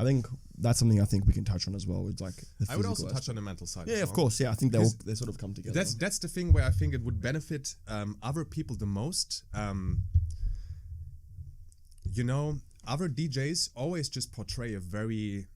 I think that's something I think we can touch on as well. It's like I would also touch on the mental side. Yeah, as of well. course. Yeah, I think they sort of come together. That's the thing where I think it would benefit other people the most. Other DJs always just portray a very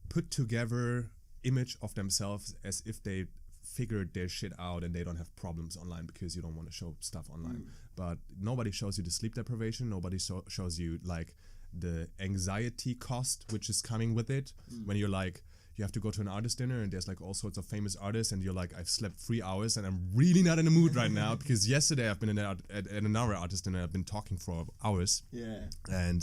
put together image of themselves as if they figured their shit out and they don't have problems online because you don't want to show stuff online. But nobody shows you the sleep deprivation. Nobody shows you like the anxiety cost which is coming with it when you're like, you have to go to an artist dinner and there's like all sorts of famous artists and you're like, I've slept 3 hours and I'm really not in the mood right now because yesterday I've been at another artist dinner, I've been talking for hours. Yeah. And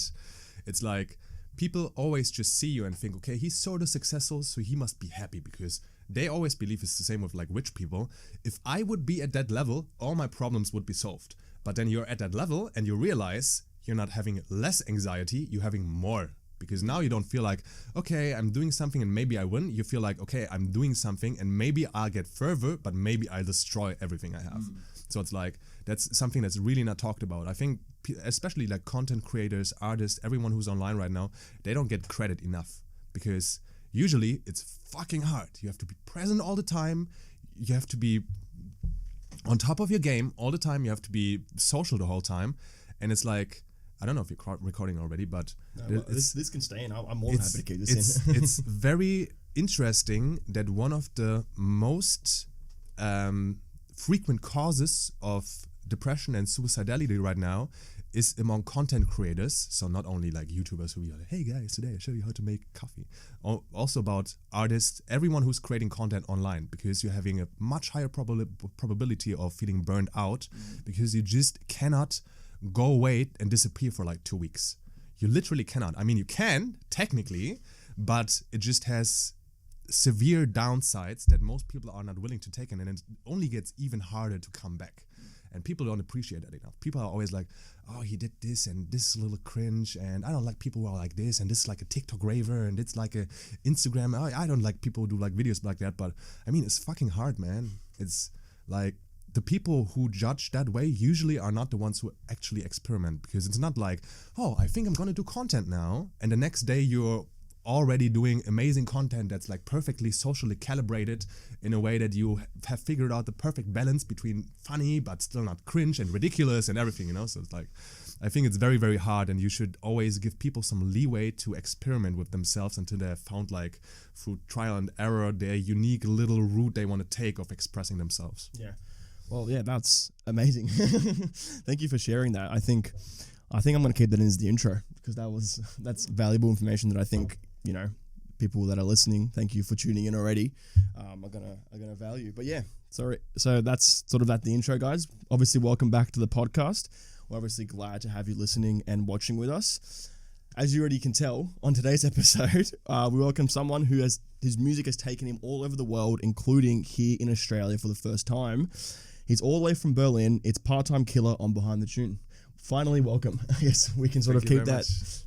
it's like, people always just see you and think, okay, he's sort of successful, so he must be happy, because they always believe it's the same with like rich people. If I would be at that level, all my problems would be solved. But then you're at that level and you realize you're not having less anxiety, you're having more. Because now you don't feel like, okay, I'm doing something and maybe I win. You feel like, okay, I'm doing something and maybe I'll get further, but maybe I'll destroy everything I have. So it's like, that's something that's really not talked about. I think especially like content creators, artists, everyone who's online right now, they don't get credit enough, because usually it's fucking hard. You have to be present all the time. You have to be on top of your game all the time. You have to be social the whole time. And it's like, I don't know if you're recording already, but this can stay in. I'm more than happy to keep this in. It's very interesting that one of the most frequent causes of depression and suicidality right now is among content creators. So not only like YouTubers who are like, hey guys, today I show you how to make coffee. Also about artists, everyone who's creating content online, because you're having a much higher probability of feeling burned out because you just cannot go away and disappear for like 2 weeks. You literally cannot. I mean, you can technically, but it just has severe downsides that most people are not willing to take, and it only gets even harder to come back. And people don't appreciate that enough. People are always like, oh, he did this and this is a little cringe, and I don't like people who are like this, and this is like a TikTok raver, and it's like a Instagram. I don't like people who do like videos like that. But I mean, it's fucking hard, man. It's like, the people who judge that way usually are not the ones who actually experiment, because it's not like, oh, I think I'm gonna do content now, and the next day you're already doing amazing content that's like perfectly socially calibrated in a way that you have figured out the perfect balance between funny but still not cringe and ridiculous and everything, you know. So it's like, I think it's very, very hard, and you should always give people some leeway to experiment with themselves until they have found, like, through trial and error, their unique little route they want to take of expressing themselves. Yeah. Well, yeah, that's amazing. Thank you for sharing that. I think I'm going to keep that in as the intro, because that's valuable information that I think, you know, people that are listening, thank you for tuning in already, are gonna value. But yeah, sorry. So that's sort of at the intro, guys. Obviously, welcome back to the podcast. We're obviously glad to have you listening and watching with us. As you already can tell, on today's episode, we welcome someone whose music has taken him all over the world, including here in Australia for the first time. He's all the way from Berlin. It's Part-Time Killer on Behind the Tune. Finally, welcome. I guess we can sort of keep that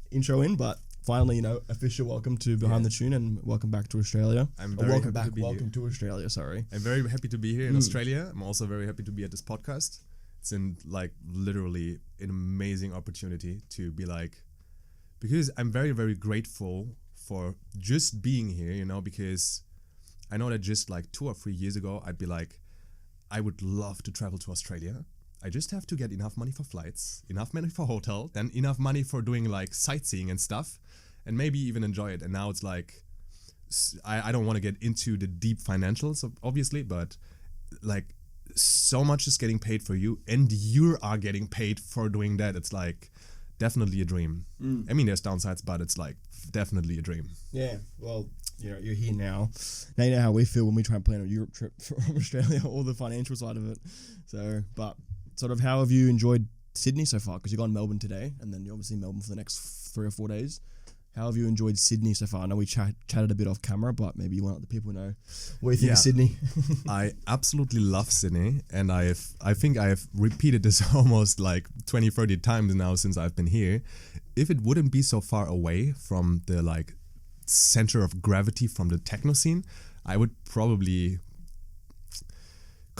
intro in, but finally, you know, official welcome to Behind the Tune, and welcome back to Australia. Welcome to Australia, sorry. I'm very happy to be here in Australia. I'm also very happy to be at this podcast. It's literally an amazing opportunity to be like, because I'm very, very grateful for just being here, you know, because I know that just like 2 or 3 years ago, I'd be like, I would love to travel to Australia. I just have to get enough money for flights, enough money for hotel, then enough money for doing like sightseeing and stuff, and maybe even enjoy it. And now it's like, I don't want to get into the deep financials, obviously, but like, so much is getting paid for you, and you are getting paid for doing that. It's like, definitely a dream. I mean, there's downsides, but it's like definitely a dream. Yeah, well, you know, you're here now. Now you know how we feel when we try and plan a Europe trip from Australia, all the financial side of it. So, but sort of, how have you enjoyed Sydney so far? Because you've gone Melbourne today, and then you're obviously in Melbourne for the next 3 or 4 days. How have you enjoyed Sydney so far? I know we chatted a bit off camera, but maybe you want to let the people know what you think of Sydney. I absolutely love Sydney, and I think I have repeated this almost like 20, 30 times now since I've been here. If it wouldn't be so far away from the like center of gravity from the techno scene, I would probably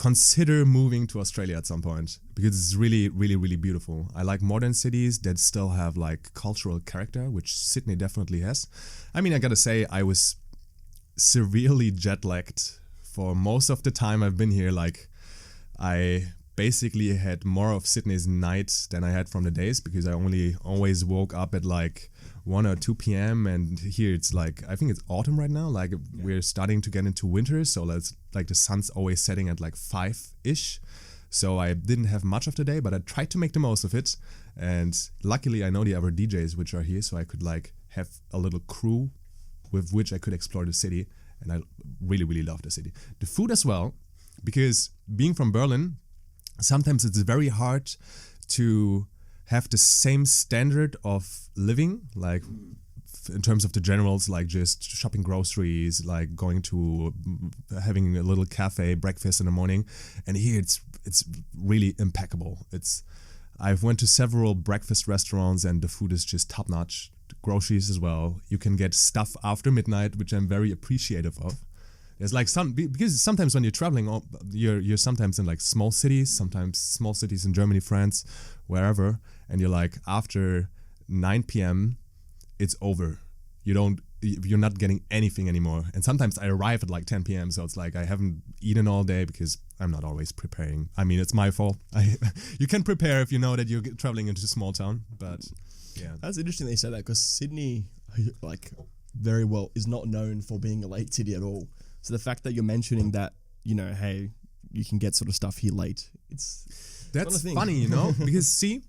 consider moving to Australia at some point because it's really, really, really beautiful. I like modern cities that still have like cultural character, which Sydney definitely has. I mean, I gotta say, I was severely jet lagged for most of the time I've been here. Like, I basically had more of Sydney's nights than I had from the days because I always woke up at like 1 or 2 p.m. and here it's like, I think it's autumn right now, like we're starting to get into winter, so it's like the sun's always setting at like 5-ish, so I didn't have much of the day, but I tried to make the most of it, and luckily I know the other DJs which are here, so I could like have a little crew with which I could explore the city, and I really, really love the city. The food as well, because being from Berlin, sometimes it's very hard to have the same standard of living, like in terms of the generals, like just shopping groceries, like going to having a little cafe breakfast in the morning. And here it's really impeccable. I've went to several breakfast restaurants and the food is just top notch. The groceries as well. You can get stuff after midnight, which I'm very appreciative of. There's like because sometimes when you're traveling, you're sometimes in like small cities in Germany, France, wherever, and you're like after 9 p.m. it's over. You're not getting anything anymore. And sometimes I arrive at like 10 p.m. so it's like I haven't eaten all day because I'm not always preparing. I mean, it's my fault. You can prepare if you know that you're traveling into a small town, but yeah. That's interesting that you say that because Sydney, like very well, is not known for being a late city at all. So the fact that you're mentioning that, you know, hey, you can get sort of stuff here late, that's funny, you know, because see,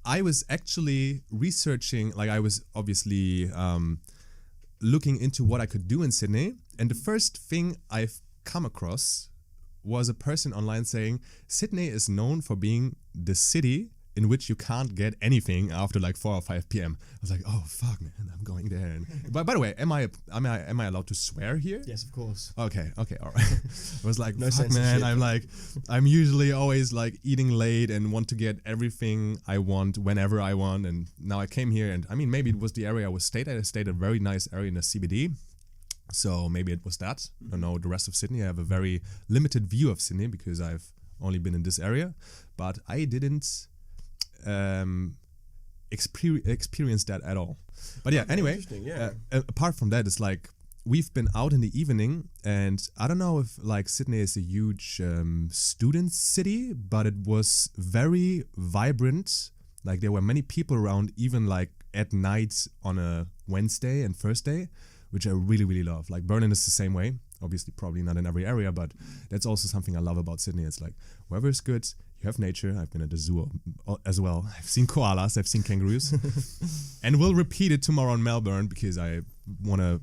I was actually researching, like I was obviously looking into what I could do in Sydney, and the first thing I've come across was a person online saying Sydney is known for being the city in which you can't get anything after like 4 or 5 p.m. I was like, oh fuck, man, I'm going there. And but by the way, am I allowed to swear here? Yes, of course. Okay, all right. I was like, no fuck, man, I'm usually always like eating late and want to get everything I want whenever I want. And now I came here, and I mean, maybe it was the area I stayed at. I stayed at a very nice area in the CBD. So maybe it was that. I don't know the rest of Sydney. I have a very limited view of Sydney because I've only been in this area, but I didn't experience that at all. But yeah, anyway, apart from that, it's like we've been out in the evening, and I don't know if like Sydney is a huge student city, but it was very vibrant. Like there were many people around, even like at night on a Wednesday and Thursday, which I really, really love. Like Berlin is the same way. Obviously, probably not in every area, but that's also something I love about Sydney. It's like weather is good. You have nature. I've been at the zoo as well. I've seen koalas. I've seen kangaroos. And we'll repeat it tomorrow in Melbourne because I want to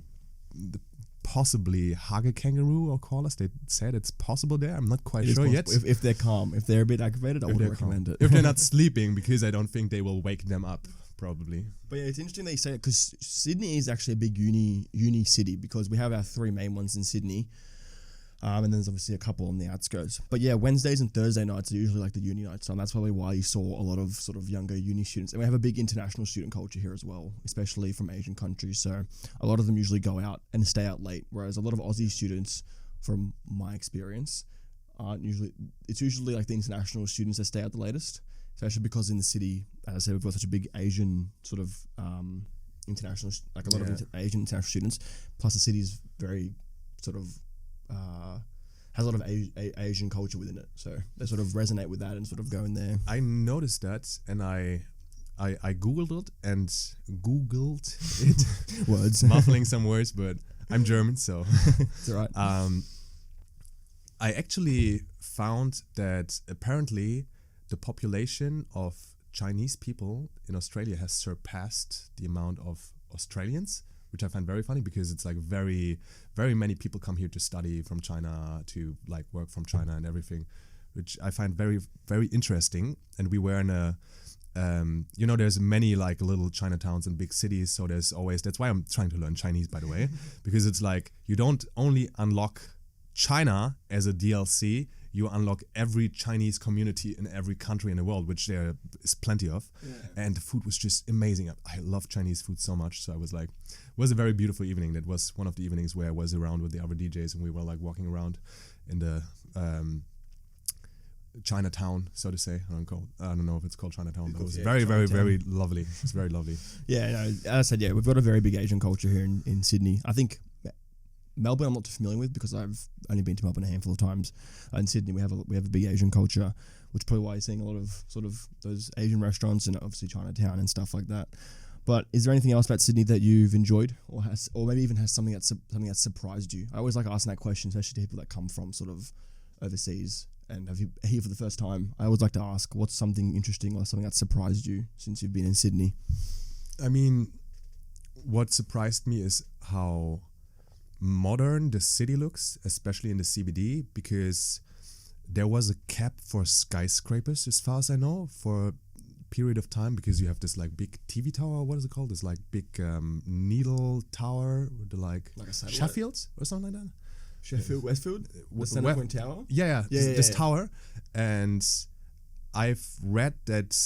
possibly hug a kangaroo or koalas. They said it's possible there. I'm not quite sure yet. If they're calm. If they're a bit activated, I would recommend it. If they're not sleeping, because I don't think they will wake them up, probably. But yeah, it's interesting that you say it because Sydney is actually a big uni city because we have our 3 main ones in Sydney. And there's obviously a couple on the outskirts. But yeah, Wednesdays and Thursday nights are usually like the uni nights. And that's probably why you saw a lot of sort of younger uni students. And we have a big international student culture here as well, especially from Asian countries. So a lot of them usually go out and stay out late. Whereas a lot of Aussie students, from my experience, it's usually like the international students that stay out the latest. Especially because in the city, as I said, we've got such a big Asian sort of international, like a lot of Asian international students. Plus the city is very sort of, has a lot of Asian culture within it, so they sort of resonate with that and sort of go in there. I noticed that, and I googled it words, muffling some words, but I'm German, so it's alright. I actually found that apparently the population of Chinese people in Australia has surpassed the amount of Australians, which I find very funny because it's like very, very many people come here to study from China, to like work from China and everything, which I find very, very interesting. And we were in a, there's many like little Chinatowns in big cities. So there's always, that's why I'm trying to learn Chinese, by the way, because it's like you don't only unlock China as a DLC, you unlock every Chinese community in every country in the world, which there is plenty of. Yeah. And the food was just amazing. I love Chinese food so much. So I was like, it was a very beautiful evening. That was one of the evenings where I was around with the other DJs and we were like walking around in the Chinatown, so to say. I don't know if it's called Chinatown, but it was Yeah, very, very, Chinatown. very lovely. It's very lovely. Yeah, no, as I said, yeah, we've got a very big Asian culture here in Sydney. I think Melbourne I'm not too familiar with because I've only been to Melbourne a handful of times. In Sydney we have a big Asian culture, which is probably why you're seeing a lot of sort of those Asian restaurants and obviously Chinatown and stuff like that. But is there anything else about Sydney that you've enjoyed, or maybe even has something that surprised you? I always like asking that question, especially to people that come from sort of overseas and have you here for the first time. I always like to ask, what's something interesting or something that surprised you since you've been in Sydney? I mean, what surprised me is how modern the city looks, especially in the CBD, because there was a cap for skyscrapers, as far as I know, for a period of time, because you have this like big TV tower. What is it called? This like big needle tower with the like Like a satellite? Sheffield or something like that. Sheffield, Westfield, the Where- Centrepoint Tower. Yeah, Yeah, this yeah. tower. And I've read that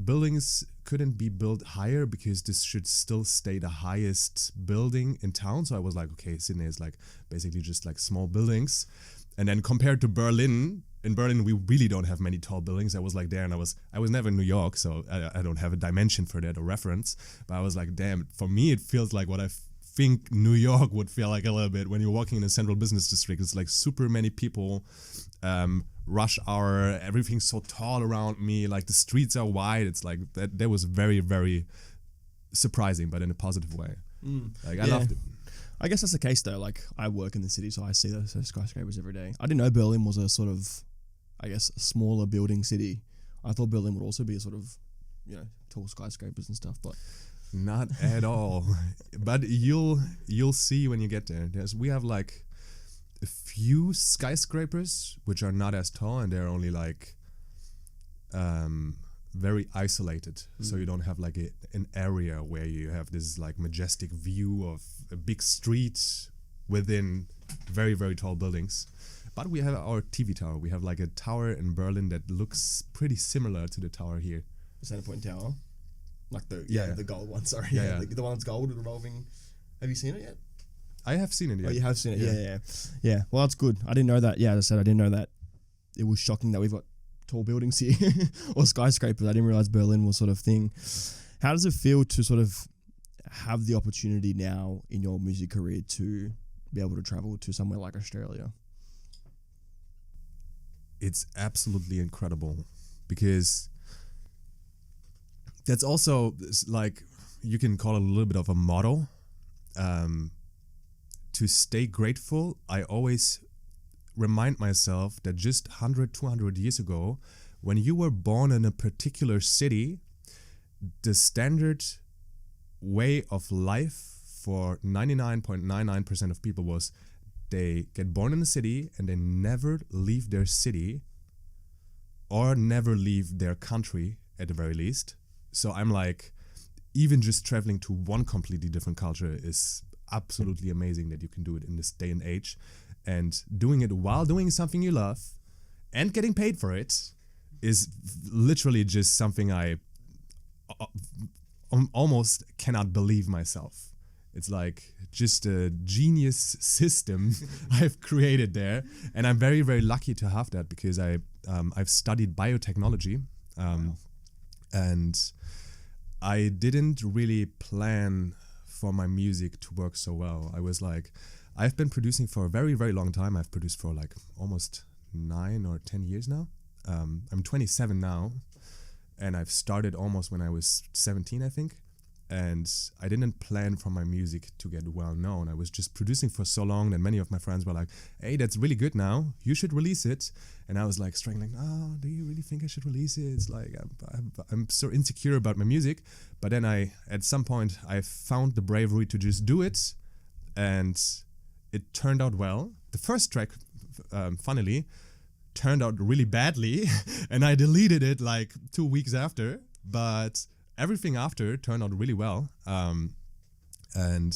buildings couldn't be built higher because this should still stay the highest building in town. So I was like, okay, Sydney is like basically just like small buildings. And then compared to Berlin, in Berlin we really don't have many tall buildings. I was like there, and I was never in New York, so I don't have a dimension for that or reference. But I was like, damn, for me it feels like what I think New York would feel like a little bit when you're walking in a central business district. It's like super many people, rush hour, everything's so tall around me, like the streets are wide. It's like that was very, very surprising, but in a positive way. Like I Yeah. loved it. I guess that's the case though. Like I work in the city, so I see those skyscrapers every day. I didn't know Berlin was a sort of, I guess, a smaller building city. I thought Berlin would also be a sort of, tall skyscrapers and stuff. But Not at all. But you'll see when you get there. We have like a few skyscrapers which are not as tall, and they're only like very isolated. So you don't have like an area where you have this like majestic view of a big street within very, very tall buildings. But we have our TV tower. We have like a tower in Berlin that looks pretty similar to the tower here. the Centrepoint Tower, like the Yeah. the gold one. Sorry, Yeah. The one that's gold, revolving. Have you seen it yet? I have seen it. Yeah. Oh, you have seen it. Yeah. Yeah. Well, that's good. I didn't know that. Yeah, as I said, I didn't know that. It was shocking that we've got tall buildings here or skyscrapers. I didn't realize Berlin was sort of thing. How does it feel to sort of have the opportunity now in your music career to be able to travel to somewhere like Australia? It's absolutely incredible, because that's also like, you can call it a little bit of a motto. To stay grateful, I always remind myself that just 100, 200 years ago, when you were born in a particular city, the standard way of life for 99.99% of people was they get born in a city and they never leave their city or never leave their country at the very least. So I'm like, even just traveling to one completely different culture is absolutely amazing that you can do it in this day and age. And doing it while doing something you love and getting paid for it is literally just something I almost cannot believe myself. It's like just a genius system I've created there, and I'm very, very lucky to have that, because I've studied biotechnology, and I didn't really plan for my music to work so well. I was like, I've been producing for a very, very long time. I've produced for like almost 9 or 10 years now. I'm 27 now, and I've started almost when I was 17, I think. And I didn't plan for my music to get well known. I was just producing for so long that many of my friends were like, hey, that's really good now, you should release it. And I was like struggling, oh, do you really think I should release it? It's like, I'm so insecure about my music. But then at some point, I found the bravery to just do it. And it turned out well. The first track, funnily, turned out really badly. And I deleted it like 2 weeks after. But everything after turned out really well, and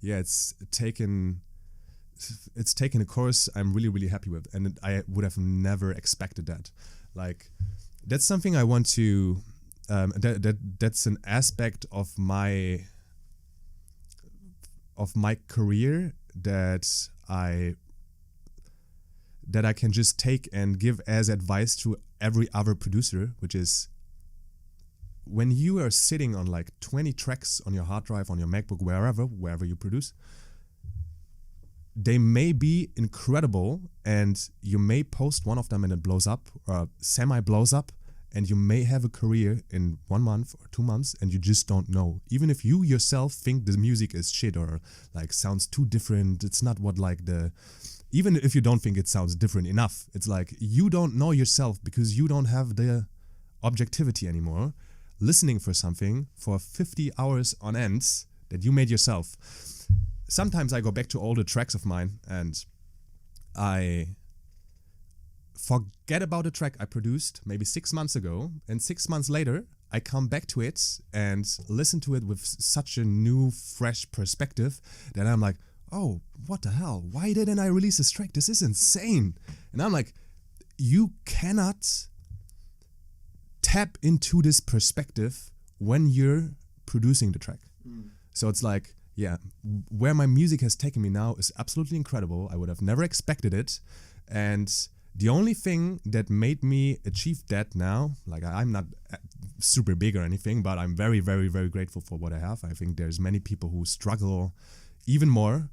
yeah, it's taken a course I'm really, really happy with, and I would have never expected that. Like, that's something I want to. That's an aspect of my career that I can just take and give as advice to every other producer, which is when you are sitting on like 20 tracks on your hard drive, on your MacBook, wherever you produce, they may be incredible and you may post one of them and it blows up or semi blows up, and you may have a career in 1 month or 2 months and you just don't know. Even if you yourself think the music is shit or like sounds too different, it's not what like even if you don't think it sounds different enough, it's like you don't know yourself because you don't have the objectivity anymore, listening for something for 50 hours on end that you made yourself. Sometimes I go back to older tracks of mine and I forget about a track I produced maybe 6 months ago, and 6 months later I come back to it and listen to it with such a new, fresh perspective that I'm like, oh, what the hell? Why didn't I release this track? This is insane. And I'm like, you cannot tap into this perspective when you're producing the track. So it's like, yeah, where my music has taken me now is absolutely incredible. I would have never expected it. And the only thing that made me achieve that now, like I'm not super big or anything, but I'm very, very, very grateful for what I have. I think there's many people who struggle even more,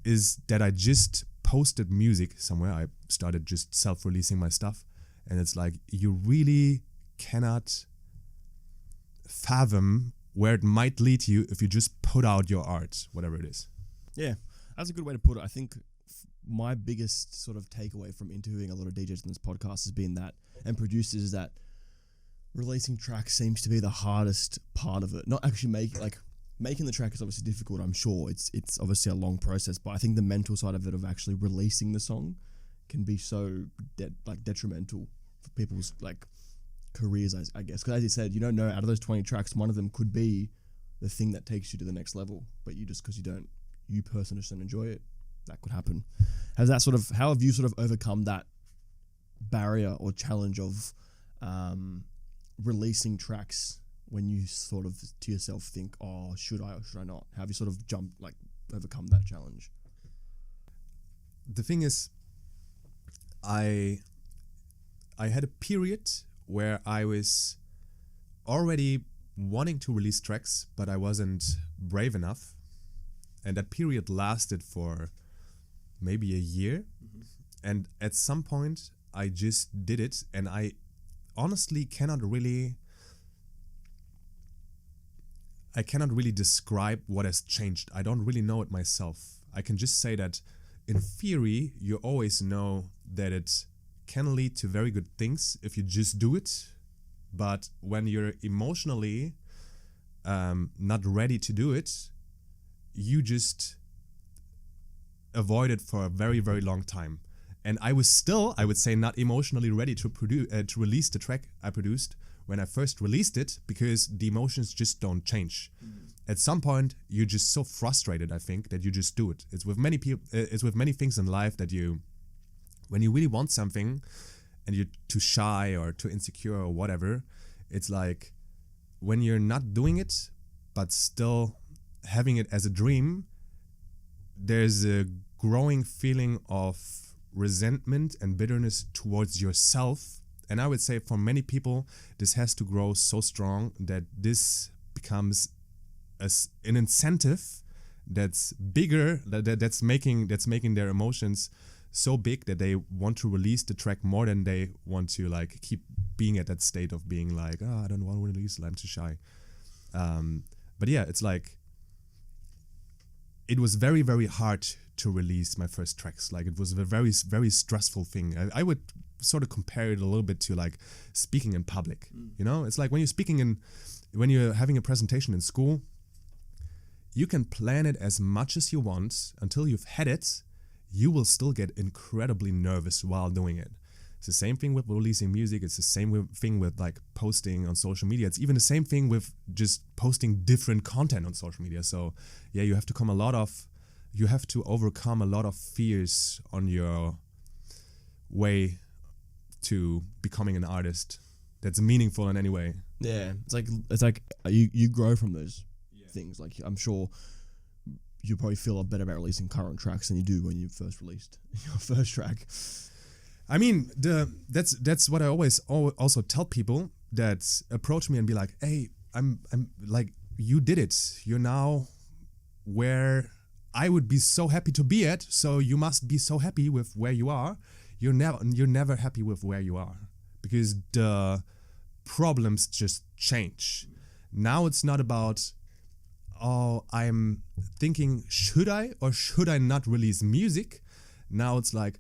is that I just posted music somewhere. I started just self-releasing my stuff. And it's like, you really cannot fathom where it might lead you if you just put out your art, whatever it is. Yeah, that's a good way to put it. I think my biggest sort of takeaway from interviewing a lot of DJs in this podcast has been that, and producers, is that releasing tracks seems to be the hardest part of it. Not actually making the track is obviously difficult, I'm sure. It's obviously a long process, but I think the mental side of it, of actually releasing the song, can be so detrimental for people's like careers, I guess. Because as you said, you don't know, out of those 20 tracks, one of them could be the thing that takes you to the next level, but you just, because you personally just don't enjoy it, that could happen. How have you sort of overcome that barrier or challenge of releasing tracks when you sort of to yourself think, oh, should I or should I not? How have you sort of overcome that challenge? The thing is, I had a period where I was already wanting to release tracks, but I wasn't brave enough. And that period lasted for maybe a year. Mm-hmm. And at some point, I just did it. And I honestly cannot really describe what has changed. I don't really know it myself. I can just say that in theory, you always know that it can lead to very good things if you just do it. But when you're emotionally not ready to do it, you just avoid it for a very, very long time. And I was still, I would say, not emotionally ready to release the track I produced when I first released it, because the emotions just don't change. At some point, you're just so frustrated, I think, that you just do it. It's with many people. It's with many things in life that when you really want something, and you're too shy or too insecure or whatever, it's like when you're not doing it, but still having it as a dream, there's a growing feeling of resentment and bitterness towards yourself. And I would say for many people, this has to grow so strong that this becomes an incentive that's bigger, that's making their emotions so big that they want to release the track more than they want to like keep being at that state of being like, oh, I don't want to release it, I'm too shy. But yeah, it's like, it was very, very hard to release my first tracks. Like, it was a very, very stressful thing. I would sort of compare it a little bit to like speaking in public. You know, it's like when you're having a presentation in school, you can plan it as much as you want until you've had it. You will still get incredibly nervous while doing it. It's the same thing with releasing music. It's the same thing with like posting on social media. It's even the same thing with just posting different content on social media. So yeah, you have to overcome a lot of fears on your way to becoming an artist that's meaningful in any way. Yeah, it's like you grow from those things. Like, I'm sure you probably feel a lot better about releasing current tracks than you do when you first released your first track. I mean, that's what I always also tell people that approach me and be like, hey, I'm like, you did it. You're now where I would be so happy to be at. So you must be so happy with where you are. You're never happy with where you are, because the problems just change. Now it's not about, oh, I'm thinking, should I or should I not release music? Now it's like,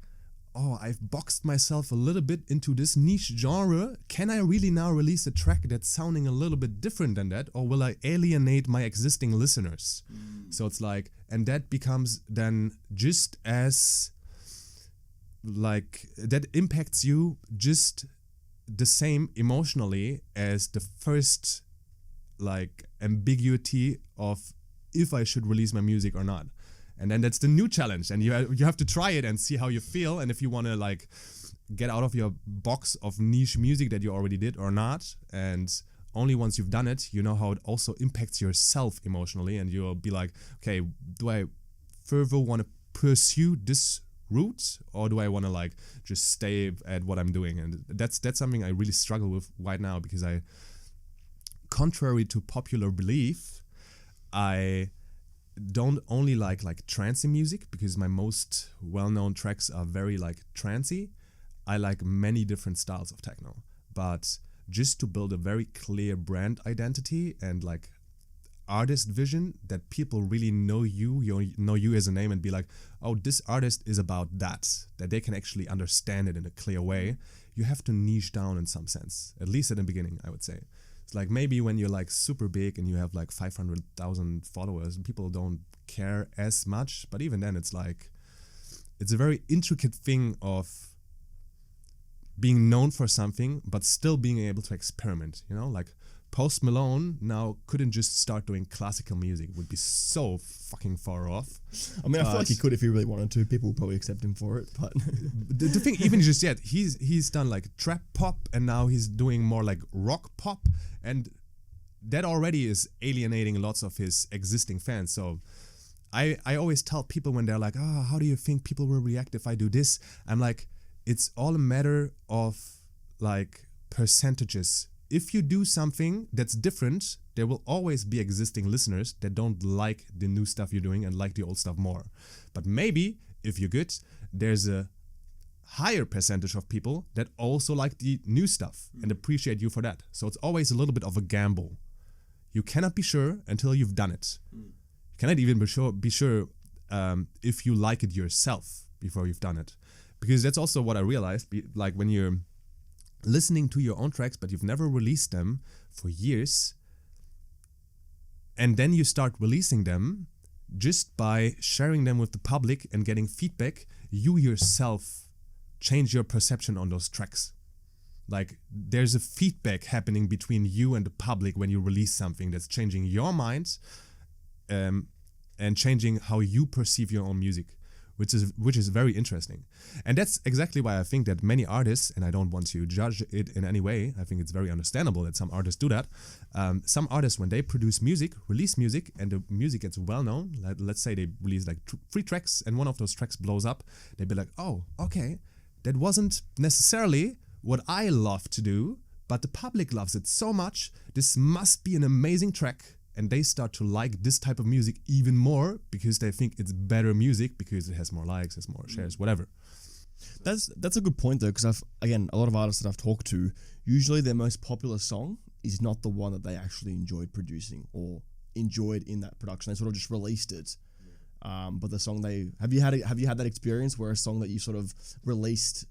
oh, I've boxed myself a little bit into this niche genre. Can I really now release a track that's sounding a little bit different than that? Or will I alienate my existing listeners? So it's like, and that becomes then just as, like, that impacts you just the same emotionally as the first, like, ambiguity of if I should release my music or not. And then that's the new challenge, and you have to try it and see how you feel, and if you want to, like, get out of your box of niche music that you already did or not. And only once you've done it, you know how it also impacts yourself emotionally, and you'll be like, okay, do I further want to pursue this route, or do I want to, like, just stay at what I'm doing? And that's something I really struggle with right now, because contrary to popular belief, I don't only like trancey music, because my most well-known tracks are very, like, trancey. I like many different styles of techno, but just to build a very clear brand identity and, like, artist vision, that people really know you as a name and be like, oh, this artist is about that they can actually understand it in a clear way. You have to niche down in some sense, at least at the beginning, I would say. It's like, maybe when you're, like, super big and you have, like, 500,000 followers, people don't care as much. But even then, it's like, it's a very intricate thing of being known for something, but still being able to experiment, you know? Like, Post Malone now couldn't just start doing classical music. It would be so fucking far off. I mean, I feel like he could if he really wanted to. People would probably accept him for it, but the thing, even just yet, he's done, like, trap pop, and now he's doing more, like, rock pop, and that already is alienating lots of his existing fans. So I always tell people when they're like, oh, how do you think people will react if I do this? I'm like, it's all a matter of, like, percentages. If you do something that's different, there will always be existing listeners that don't like the new stuff you're doing and like the old stuff more. But maybe, if you're good, there's a higher percentage of people that also like the new stuff and appreciate you for that. So it's always a little bit of a gamble. You cannot be sure until you've done it. You cannot even be sure if you like it yourself before you've done it. Because that's also what I realized, like, when you're listening to your own tracks, but you've never released them for years, and then you start releasing them, just by sharing them with the public and getting feedback, you yourself change your perception on those tracks. Like, there's a feedback happening between you and the public when you release something that's changing your mind, and changing how you perceive your own music, which is very interesting. And that's exactly why I think that many artists, and I don't want to judge it in any way, I think it's very understandable that some artists do that. Some artists, when they produce music, release music, and the music gets well known, let's say they release, like, 3 tracks, and one of those tracks blows up, they'd be like, oh, okay, that wasn't necessarily what I love to do, but the public loves it so much, this must be an amazing track. And they start to like this type of music even more, because they think it's better music because it has more likes, has more shares, whatever. That's a good point, though, because a lot of artists that I've talked to, usually their most popular song is not the one that they actually enjoyed producing or enjoyed in that production. They sort of just released it. But the song have you had that experience where a song that you sort of released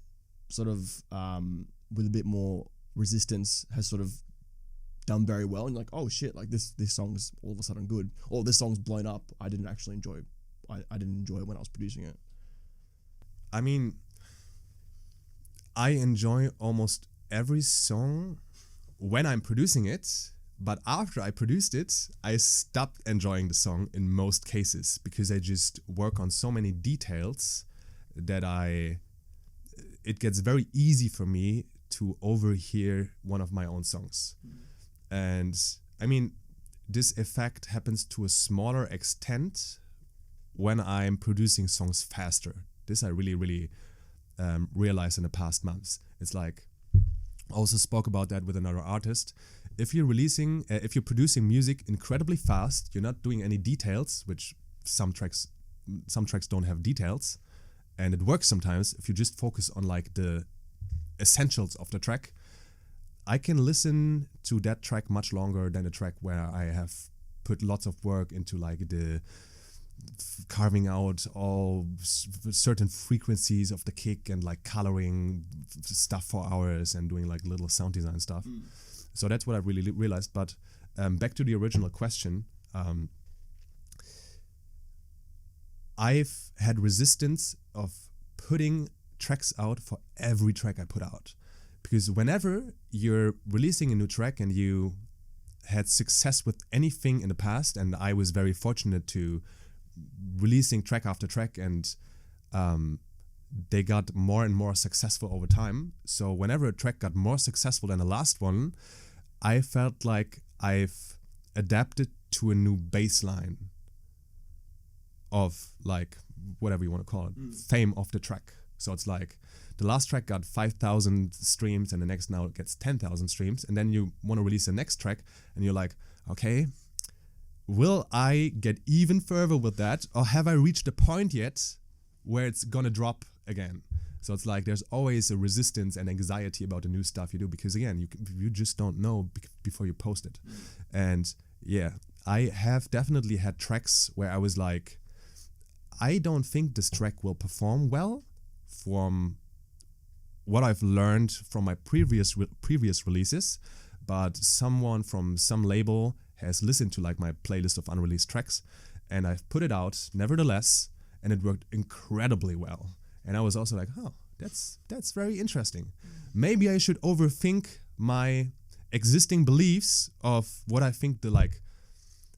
with a bit more resistance has sort of done very well, and you're like, oh shit, like this song's all of a sudden good, or this song's blown up, I didn't enjoy it when I was producing it? I mean, I enjoy almost every song when I'm producing it, but after I produced it, I stopped enjoying the song in most cases, because I just work on so many details that it gets very easy for me to overhear one of my own songs. And I mean, this effect happens to a smaller extent when I'm producing songs faster. This I really, really realized in the past months. It's like, I also spoke about that with another artist. If you're producing music incredibly fast, you're not doing any details, which some tracks don't have details, and it works sometimes if you just focus on like the essentials of the track. I can listen to that track much longer than a track where I have put lots of work into like the carving out all certain frequencies of the kick and like coloring stuff for hours and doing like little sound design stuff. So that's what I really realized. But back to the original question, I've had resistance of putting tracks out for every track I put out. Because whenever you're releasing a new track and you had success with anything in the past, and I was very fortunate to releasing track after track, and they got more and more successful over time. So whenever a track got more successful than the last one, I felt like I've adapted to a new baseline of like whatever you want to call it, fame of the track. So it's like the last track got 5,000 streams and the next now it gets 10,000 streams, and then you want to release the next track and you're like, okay, will I get even further with that, or have I reached a point yet where it's gonna drop again? So it's like there's always a resistance and anxiety about the new stuff you do, because again, you just don't know before you post it. And yeah, I have definitely had tracks where I was like, I don't think this track will perform well from what I've learned from my previous releases, but someone from some label has listened to like my playlist of unreleased tracks, and I've put it out nevertheless, and it worked incredibly well. And I was also like, oh, that's very interesting. Maybe I should overthink my existing beliefs of what I think the like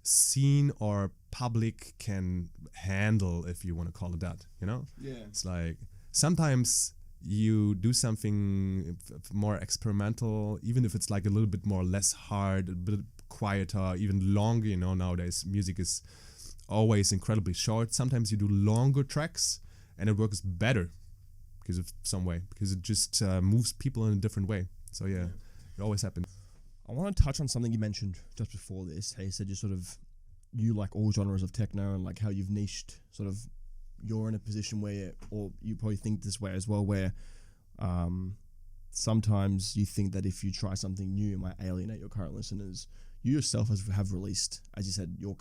scene or public can handle, if you want to call it that, you know? Yeah. It's like sometimes you do something more experimental, even if it's like a little bit more less hard, a bit quieter, even longer. You know, nowadays music is always incredibly short. Sometimes you do longer tracks and it works better because of some way, because it just moves people in a different way. So yeah, it always happens. I want to touch on something you mentioned just before this. How you said you like all genres of techno, and like how you've niched sort of, you're in a position where, or you probably think this way as well, where sometimes you think that if you try something new, it might alienate your current listeners. You yourself have released, as you said, your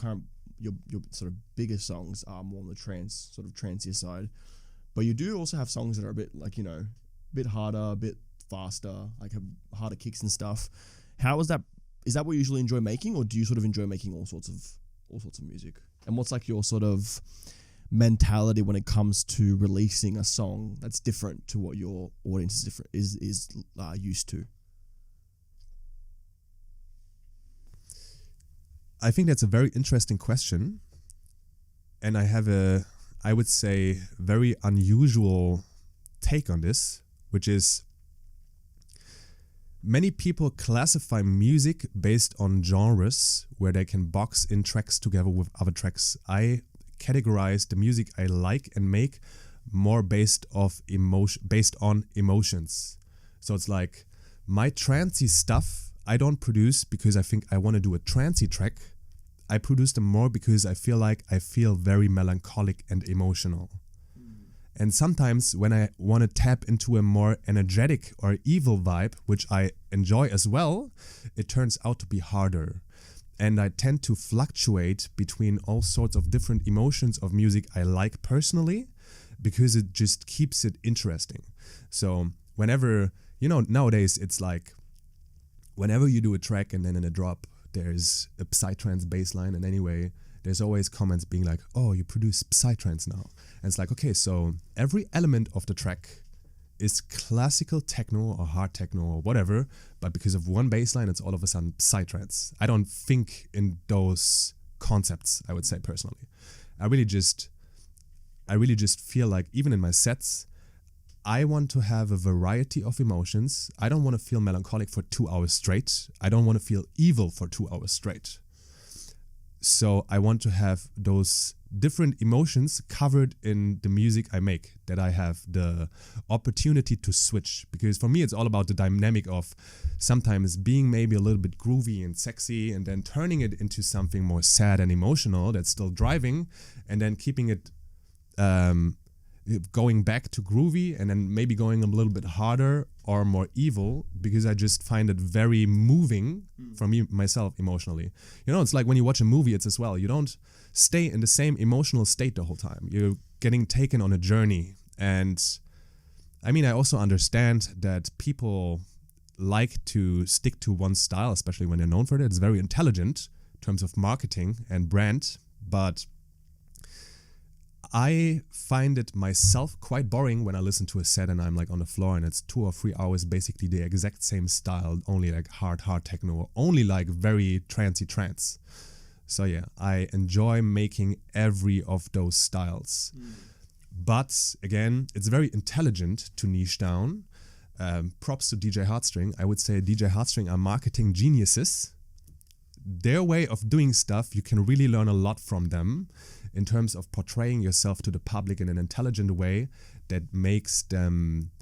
sort of bigger songs are more on the trancier side, but you do also have songs that are a bit like, you know, a bit harder, a bit faster, like have harder kicks and stuff. How is that? Is that what you usually enjoy making, or do you sort of enjoy making all sorts of music? And what's like your sort of mentality when it comes to releasing a song that's different to what your audience is used to? I think that's a very interesting question, and I have I would say, very unusual take on this, which is many people classify music based on genres where they can box in tracks together with other tracks. I categorize the music I like and make more based on emotions. So it's like my trancey stuff I don't produce because I think I want to do a trancey track. I produce them more because I feel very melancholic and emotional. And sometimes when I want to tap into a more energetic or evil vibe, which I enjoy as well, it turns out to be harder. And I tend to fluctuate between all sorts of different emotions of music I like personally, because it just keeps it interesting. So whenever, nowadays it's like, whenever you do a track and then in a drop, there's a psytrance bass line, and anyway, there's always comments being like, oh, you produce psytrance now. And it's like, okay, so every element of the track is classical techno or hard techno or whatever, but because of one bass line, it's all of a sudden psytrance. I don't think in those concepts, I would say personally. I really just feel like, even in my sets, I want to have a variety of emotions. I don't want to feel melancholic for 2 hours straight. I don't want to feel evil for 2 hours straight. So I want to have those different emotions covered in the music I make, that I have the opportunity to switch. Because for me, it's all about the dynamic of sometimes being maybe a little bit groovy and sexy and then turning it into something more sad and emotional that's still driving, and then keeping it going back to groovy, and then maybe going a little bit harder or more evil, because I just find it very moving for me, myself, emotionally. You know, it's like when you watch a movie, it's as well. You don't stay in the same emotional state the whole time. You're getting taken on a journey. And I mean, I also understand that people like to stick to one style, especially when they're known for it. It's very intelligent in terms of marketing and brand, but I find it myself quite boring when I listen to a set and I'm like on the floor and it's 2 or 3 hours basically the exact same style, only like hard techno, only like very trancey trance. So yeah, I enjoy making every of those styles. But again, it's very intelligent to niche down. Props to DJ Heartstring. I would say DJ Heartstring are marketing geniuses. Their way of doing stuff, you can really learn a lot from them in terms of portraying yourself to the public in an intelligent way that makes them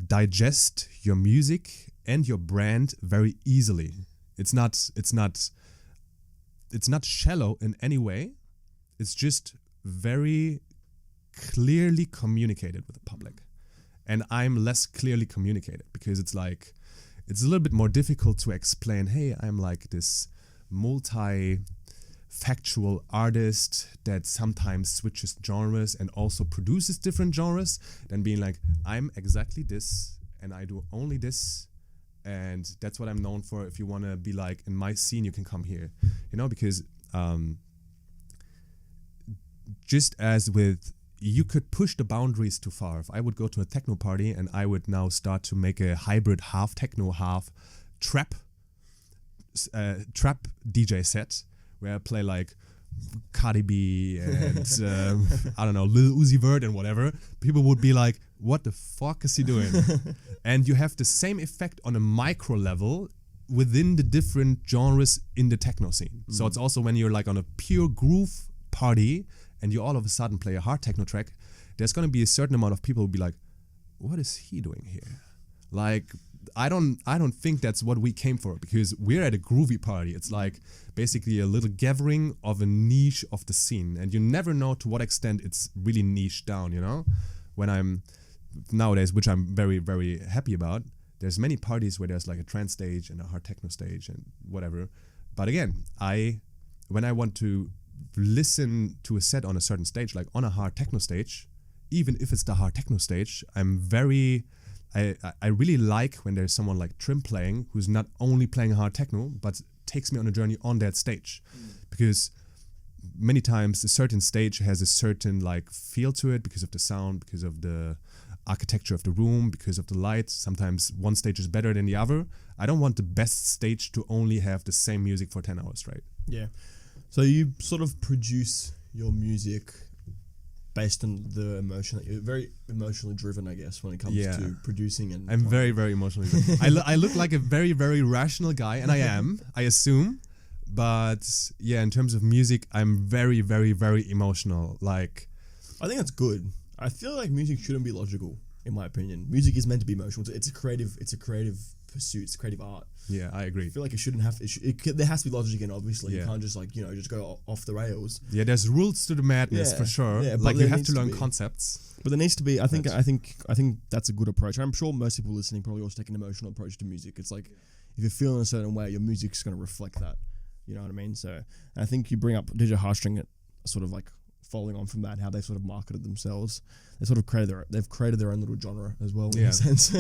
digest your music and your brand very easily. It's not shallow in any way. It's just very clearly communicated with the public. And I'm less clearly communicated because it's a little bit more difficult to explain, hey, I'm like this multi-factual artist that sometimes switches genres and also produces different genres, than being like, I'm exactly this and I do only this and that's what I'm known for. If you want to be like in my scene, you can come here, you know, because just as with, you could push the boundaries too far. If I would go to a techno party and I would now start to make a hybrid half techno, half trap DJ set where I play like Cardi B and I don't know, Lil Uzi Vert and whatever, people would be like, what the fuck is he doing? And you have the same effect on a micro level within the different genres in the techno scene. So it's also when you're like on a pure groove party and you all of a sudden play a hard techno track, there's going to be a certain amount of people who be like, what is he doing here? Like, I don't think that's what we came for, because we're at a groovy party. It's like basically a little gathering of a niche of the scene, and you never know to what extent it's really niche down, you know? When I'm nowadays, which I'm very, very happy about, there's many parties where there's like a trance stage and a hard techno stage and whatever. But again, when I want to listen to a set on a certain stage, like on a hard techno stage, even if it's the hard techno stage, I really like when there's someone like Trim playing who's not only playing hard techno but takes me on a journey on that stage, because many times a certain stage has a certain like feel to it because of the sound, because of the architecture of the room, because of the light. Sometimes one stage is better than the other. I don't want the best stage to only have the same music for 10 hours straight. Yeah. So you sort of produce your music based on the emotion. You're very emotionally driven, I guess, when it comes to producing. And I'm very, very emotionally driven. I look like a very, very rational guy, and I am, I assume. But yeah, in terms of music, I'm very, very, very emotional. Like, I think that's good. I feel like music shouldn't be logical, in my opinion. Music is meant to be emotional. It's a creative pursuit. It's a creative art. Yeah, I agree. I feel like it shouldn't have. There has to be logic in it, obviously. You can't just just go off the rails. Yeah, there's rules to the madness for sure. Yeah, like you have to learn concepts. But there needs to be. I think that's a good approach. I'm sure most people listening probably also take an emotional approach to music. It's like if you're feeling a certain way, your music's going to reflect that. You know what I mean? So I think you bring up DJ Heartstring, sort of like following on from that, how they sort of marketed themselves. They sort of they've created their own little genre as well, in a sense.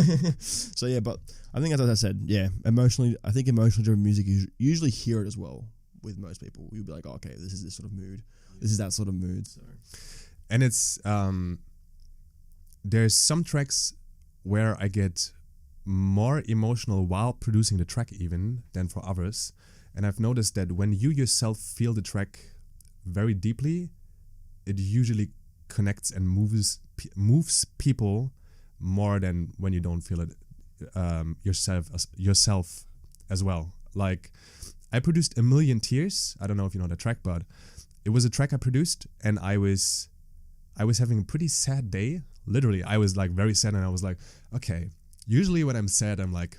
So yeah, but I think, as I said, emotionally driven music, you usually hear it as well with most people. You'll be like, oh, okay, this is this sort of mood. This is that sort of mood. So. And it's, there's some tracks where I get more emotional while producing the track even than for others. And I've noticed that when you yourself feel the track very deeply, it usually connects and moves people more than when you don't feel it yourself as well. Like, I produced A Million Tears. I don't know if you know the track, but it was a track I produced, and I was having a pretty sad day. Literally, I was like very sad, and I was like, okay, usually when I'm sad, I'm like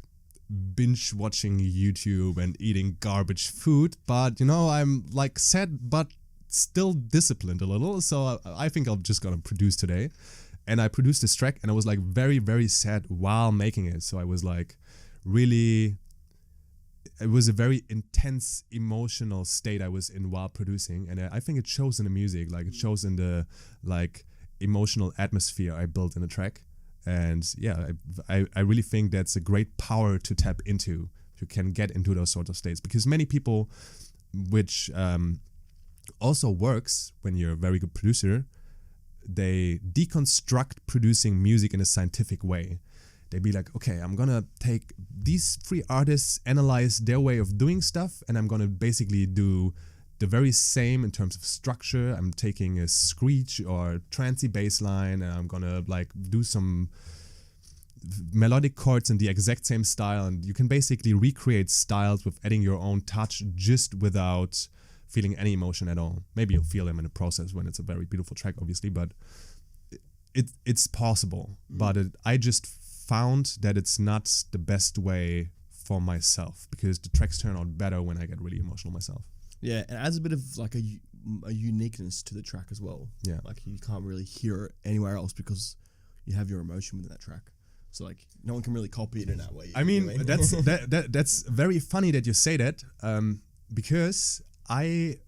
binge watching YouTube and eating garbage food, but you know, I'm like sad but still disciplined a little, so I think I'm just gonna produce today. And I produced this track, and I was like very, very sad while making it. So I was like really, it was a very intense emotional state I was in while producing, and I think it shows in the music, like it shows in the like emotional atmosphere I built in the track. And yeah, I really think that's a great power to tap into. You can get into those sorts of states, because many people, which also works when you're a very good producer, they deconstruct producing music in a scientific way. They be like, okay, I'm gonna take these 3 artists, analyze their way of doing stuff, and I'm gonna basically do the very same in terms of structure. I'm taking a screech or trancey bass line, and I'm gonna like do some melodic chords in the exact same style, and you can basically recreate styles with adding your own touch just without feeling any emotion at all. Maybe you'll feel them in the process when it's a very beautiful track, obviously, but it's possible. But I just found that it's not the best way for myself, because the tracks turn out better when I get really emotional myself. Yeah, it adds a bit of like a uniqueness to the track as well. Yeah. Like you can't really hear it anywhere else because you have your emotion within that track. So like no one can really copy it in that way. I mean, that's very funny that you say that, because I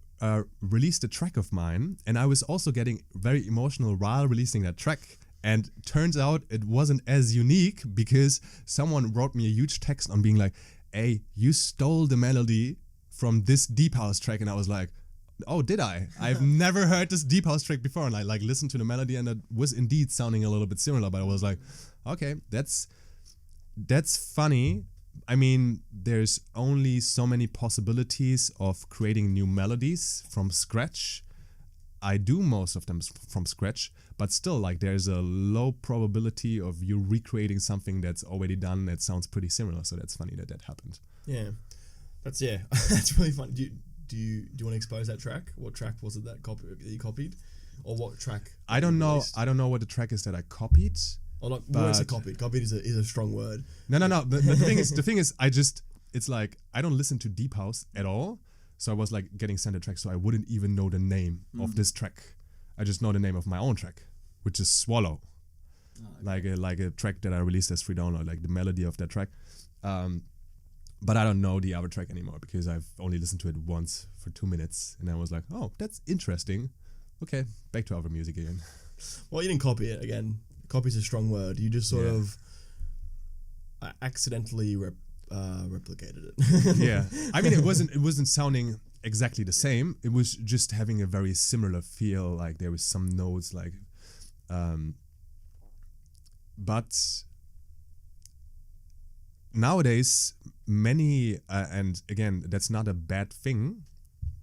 released a track of mine, and I was also getting very emotional while releasing that track. And turns out it wasn't as unique, because someone wrote me a huge text on being like, hey, you stole the melody from this deep house track. And I was like, oh, did I? I've never heard this deep house track before. And I like listened to the melody, and it was indeed sounding a little bit similar, but I was like, okay, that's funny. I mean, there's only so many possibilities of creating new melodies from scratch. I do most of them from scratch, but still, like, there's a low probability of you recreating something that's already done that sounds pretty similar. So that's funny that happened. Yeah, that's really fun. Do you want to expose that track? What track was it that you copied, or what track? I don't know. I don't know what the track is that I copied. Or not, words are copied. Copied is a strong word. No. The thing is, it's like I don't listen to deep house at all. So I was like getting sent a track, so I wouldn't even know the name of this track. I just know the name of my own track, which is Swallow. Okay. Like a track that I released as free download, like the melody of that track. But I don't know the other track anymore, because I've only listened to it once for 2 minutes, and I was like, oh, that's interesting. Okay, back to other music again. Well, you didn't copy it again. Copy is a strong word. You just sort of accidentally replicated it. Yeah, I mean, it wasn't sounding exactly the same. It was just having a very similar feel. Like there was some notes, like, but nowadays many and again, that's not a bad thing,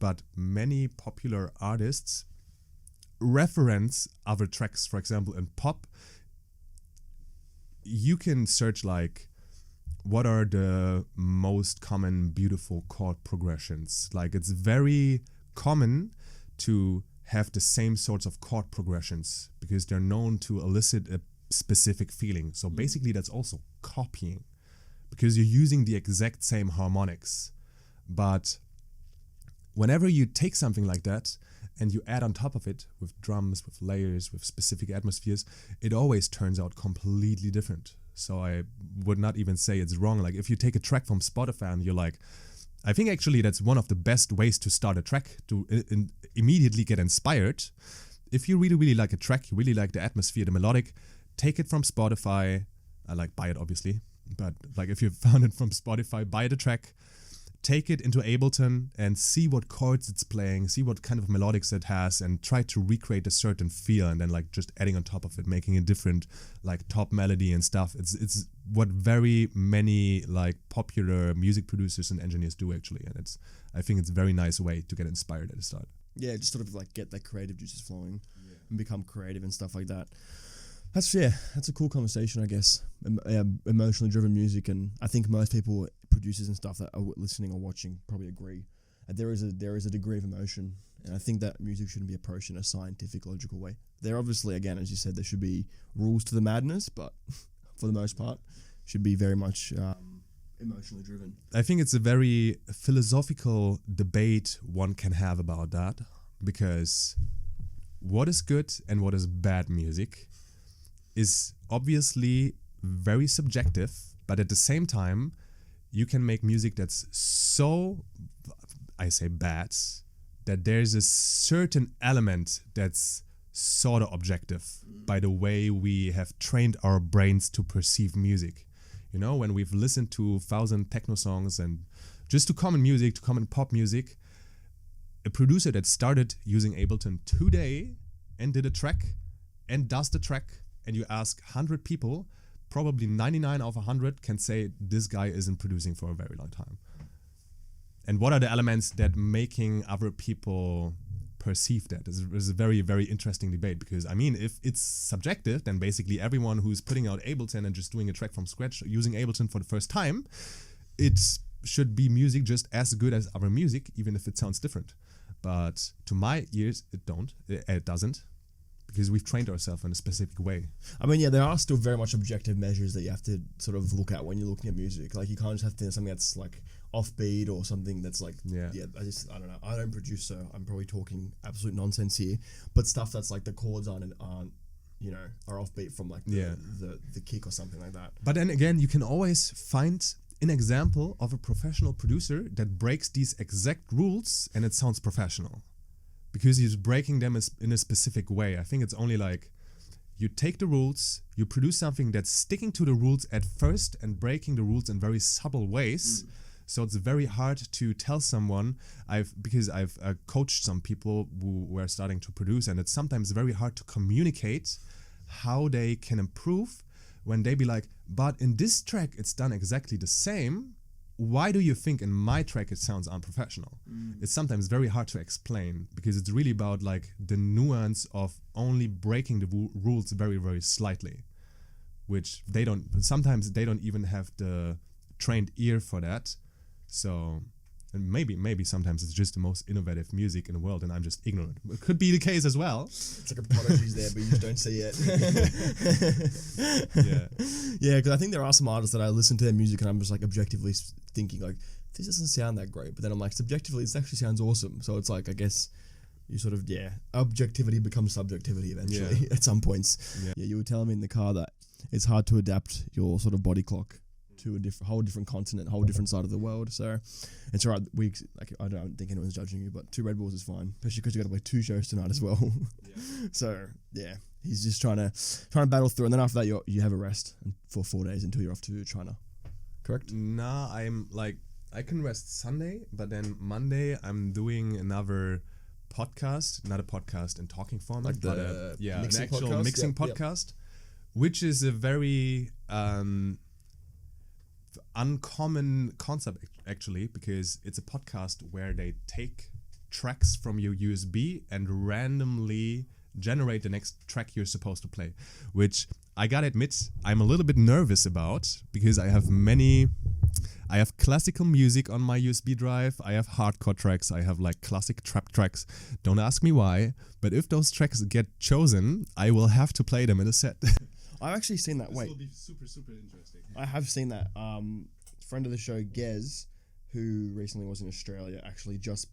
but many popular artists reference other tracks. For example, in pop, you can search like, what are the most common beautiful chord progressions? Like, it's very common to have the same sorts of chord progressions because they're known to elicit a specific feeling. So basically that's also copying, because you're using the exact same harmonics. But whenever you take something like that and you add on top of it with drums, with layers, with specific atmospheres, it always turns out completely different. So I would not even say it's wrong. Like, if you take a track from Spotify and you're like, I think actually that's one of the best ways to start a track, to immediately get inspired. If you really, really like a track, you really like the atmosphere, the melodic, take it from Spotify. I like buy it, obviously. But like, if you found it from Spotify, buy the track, take it into Ableton and see what chords it's playing, see what kind of melodics it has, and try to recreate a certain feel, and then like just adding on top of it, making a different like top melody and stuff. It's what very many like popular music producers and engineers do actually, and I think it's a very nice way to get inspired at the start. Yeah, just sort of like get that creative juices flowing and become creative and stuff like that. That's a cool conversation, I guess. Emotionally driven music, and I think most people producers and stuff that are listening or watching probably agree. And there is a degree of emotion, and I think that music shouldn't be approached in a scientific, logical way. There obviously, again, as you said, there should be rules to the madness, but for the most part, should be very much emotionally driven. I think it's a very philosophical debate one can have about that, because what is good and what is bad music is obviously very subjective, but at the same time, you can make music that's so, I say bad, that there's a certain element that's sort of objective by the way we have trained our brains to perceive music. You know, when we've listened to 1,000 techno songs and just to common music, to common pop music, a producer that started using Ableton today and did a track and does the track, and you ask 100 people, probably 99 out of 100 can say this guy isn't producing for a very long time. And what are the elements that making other people perceive that? This is a very, very interesting debate, because I mean, if it's subjective, then basically everyone who's putting out Ableton and just doing a track from scratch using Ableton for the first time, it should be music just as good as other music, even if it sounds different. But to my ears, it doesn't, because we've trained ourselves in a specific way. I mean, yeah, there are still very much objective measures that you have to sort of look at when you're looking at music. Like, you can't just have to something that's like offbeat or something that's like, I don't know. I don't produce, so I'm probably talking absolute nonsense here. But stuff that's like the chords aren't you know, are offbeat from like the kick or something like that. But then again, you can always find an example of a professional producer that breaks these exact rules and it sounds professional, because he's breaking them in a specific way. I think it's only like you take the rules, you produce something that's sticking to the rules at first and breaking the rules in very subtle ways. So it's very hard to tell someone, because I've coached some people who were starting to produce, and it's sometimes very hard to communicate how they can improve when they be like, but in this track it's done exactly the same. Why do you think in my track it sounds unprofessional? It's sometimes very hard to explain, because it's really about like the nuance of only breaking the rules very, very slightly, which sometimes they don't even have the trained ear for that. So, and maybe sometimes it's just the most innovative music in the world and I'm just ignorant. It could be the case as well. It's like a prodigy's there, but you just don't see it. Yeah, because I think there are some artists that I listen to their music and I'm just like objectively thinking like, this doesn't sound that great. But then I'm like, subjectively, this actually sounds awesome. So it's like, I guess you sort of, objectivity becomes subjectivity eventually at some points. Yeah, you were telling me in the car that it's hard to adapt your sort of body clock to a whole different continent, whole different side of the world. So it's alright. I don't think anyone's judging you, but 2 Red Bulls is fine, especially because you got to play 2 shows tonight as well. So yeah, he's just trying to battle through, and then after that you have a rest for 4 days until you're off to China. Correct? Nah, I'm like, I can rest Sunday, but then Monday I'm doing another podcast, not a podcast in talking format, like but an actual mixing podcast, which is a very uncommon concept actually, because it's a podcast where they take tracks from your USB and randomly generate the next track you're supposed to play, which I gotta admit I'm a little bit nervous about, because I have classical music on my USB drive, I have hardcore tracks, I have like classic trap tracks. Don't ask me why, but if those tracks get chosen, I will have to play them in a set. I've actually seen that. This will be super, super interesting. I have seen that. Friend of the show, Gez, who recently was in Australia, actually just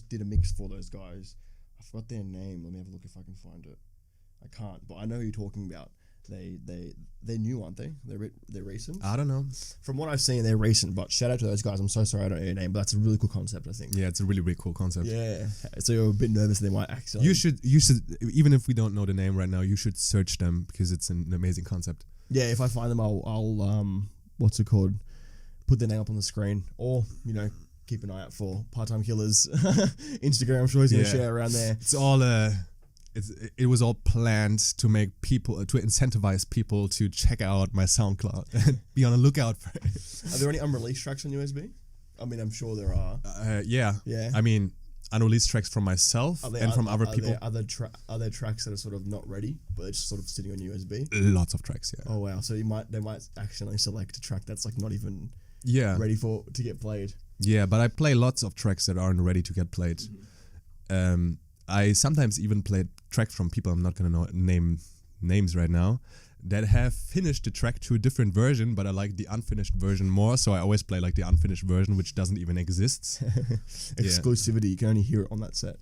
did a mix for those guys. I forgot their name. Let me have a look if I can find it. I can't, but I know who you're talking about. They're new, aren't they? They're recent. I don't know. From what I've seen, they're recent. But shout out to those guys. I'm so sorry I don't know your name, but that's a really cool concept, I think. Yeah, it's a really, really cool concept. Yeah. So you're a bit nervous they might actually. You should even if we don't know the name right now, you should search them, because it's an amazing concept. Yeah, if I find them, I'll what's it called? Put their name up on the screen, or keep an eye out for Part-Time Killers Instagram. I'm sure he's gonna share around there. It's all it was all planned to make people, to incentivize people to check out my SoundCloud and be on the lookout for it. Are there any unreleased tracks on USB? I mean, I'm sure there are. Yeah. I mean, unreleased tracks from myself and from other people. Are there tracks that are sort of not ready, but they're just sort of sitting on USB? Lots of tracks, yeah. Oh wow! So they might accidentally select a track that's like not even Yeah. ready to get played. Yeah, but I play lots of tracks that aren't ready to get played. I sometimes even play tracks from people I'm not gonna name names right now that have finished the track to a different version, but I like the unfinished version more, so I always play like the unfinished version, which doesn't even exist. Exclusivity, you can only hear it on that set.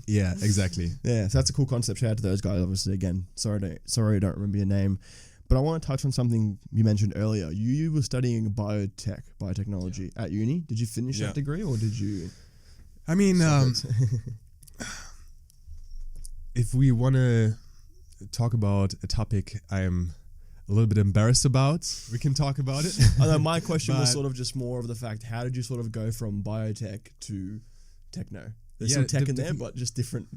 Yeah, exactly. Yeah, so that's a cool concept. Shout out to those guys, obviously. Again, sorry I don't remember your name. But I want to touch on something you mentioned earlier. You were studying biotechnology at uni. Did you finish that degree, or did you? I mean, if we want to talk about a topic I'm a little bit embarrassed about, we can talk about it. I know my question was sort of just more of the fact, how did you sort of go from biotech to techno? There's some tech in there, but just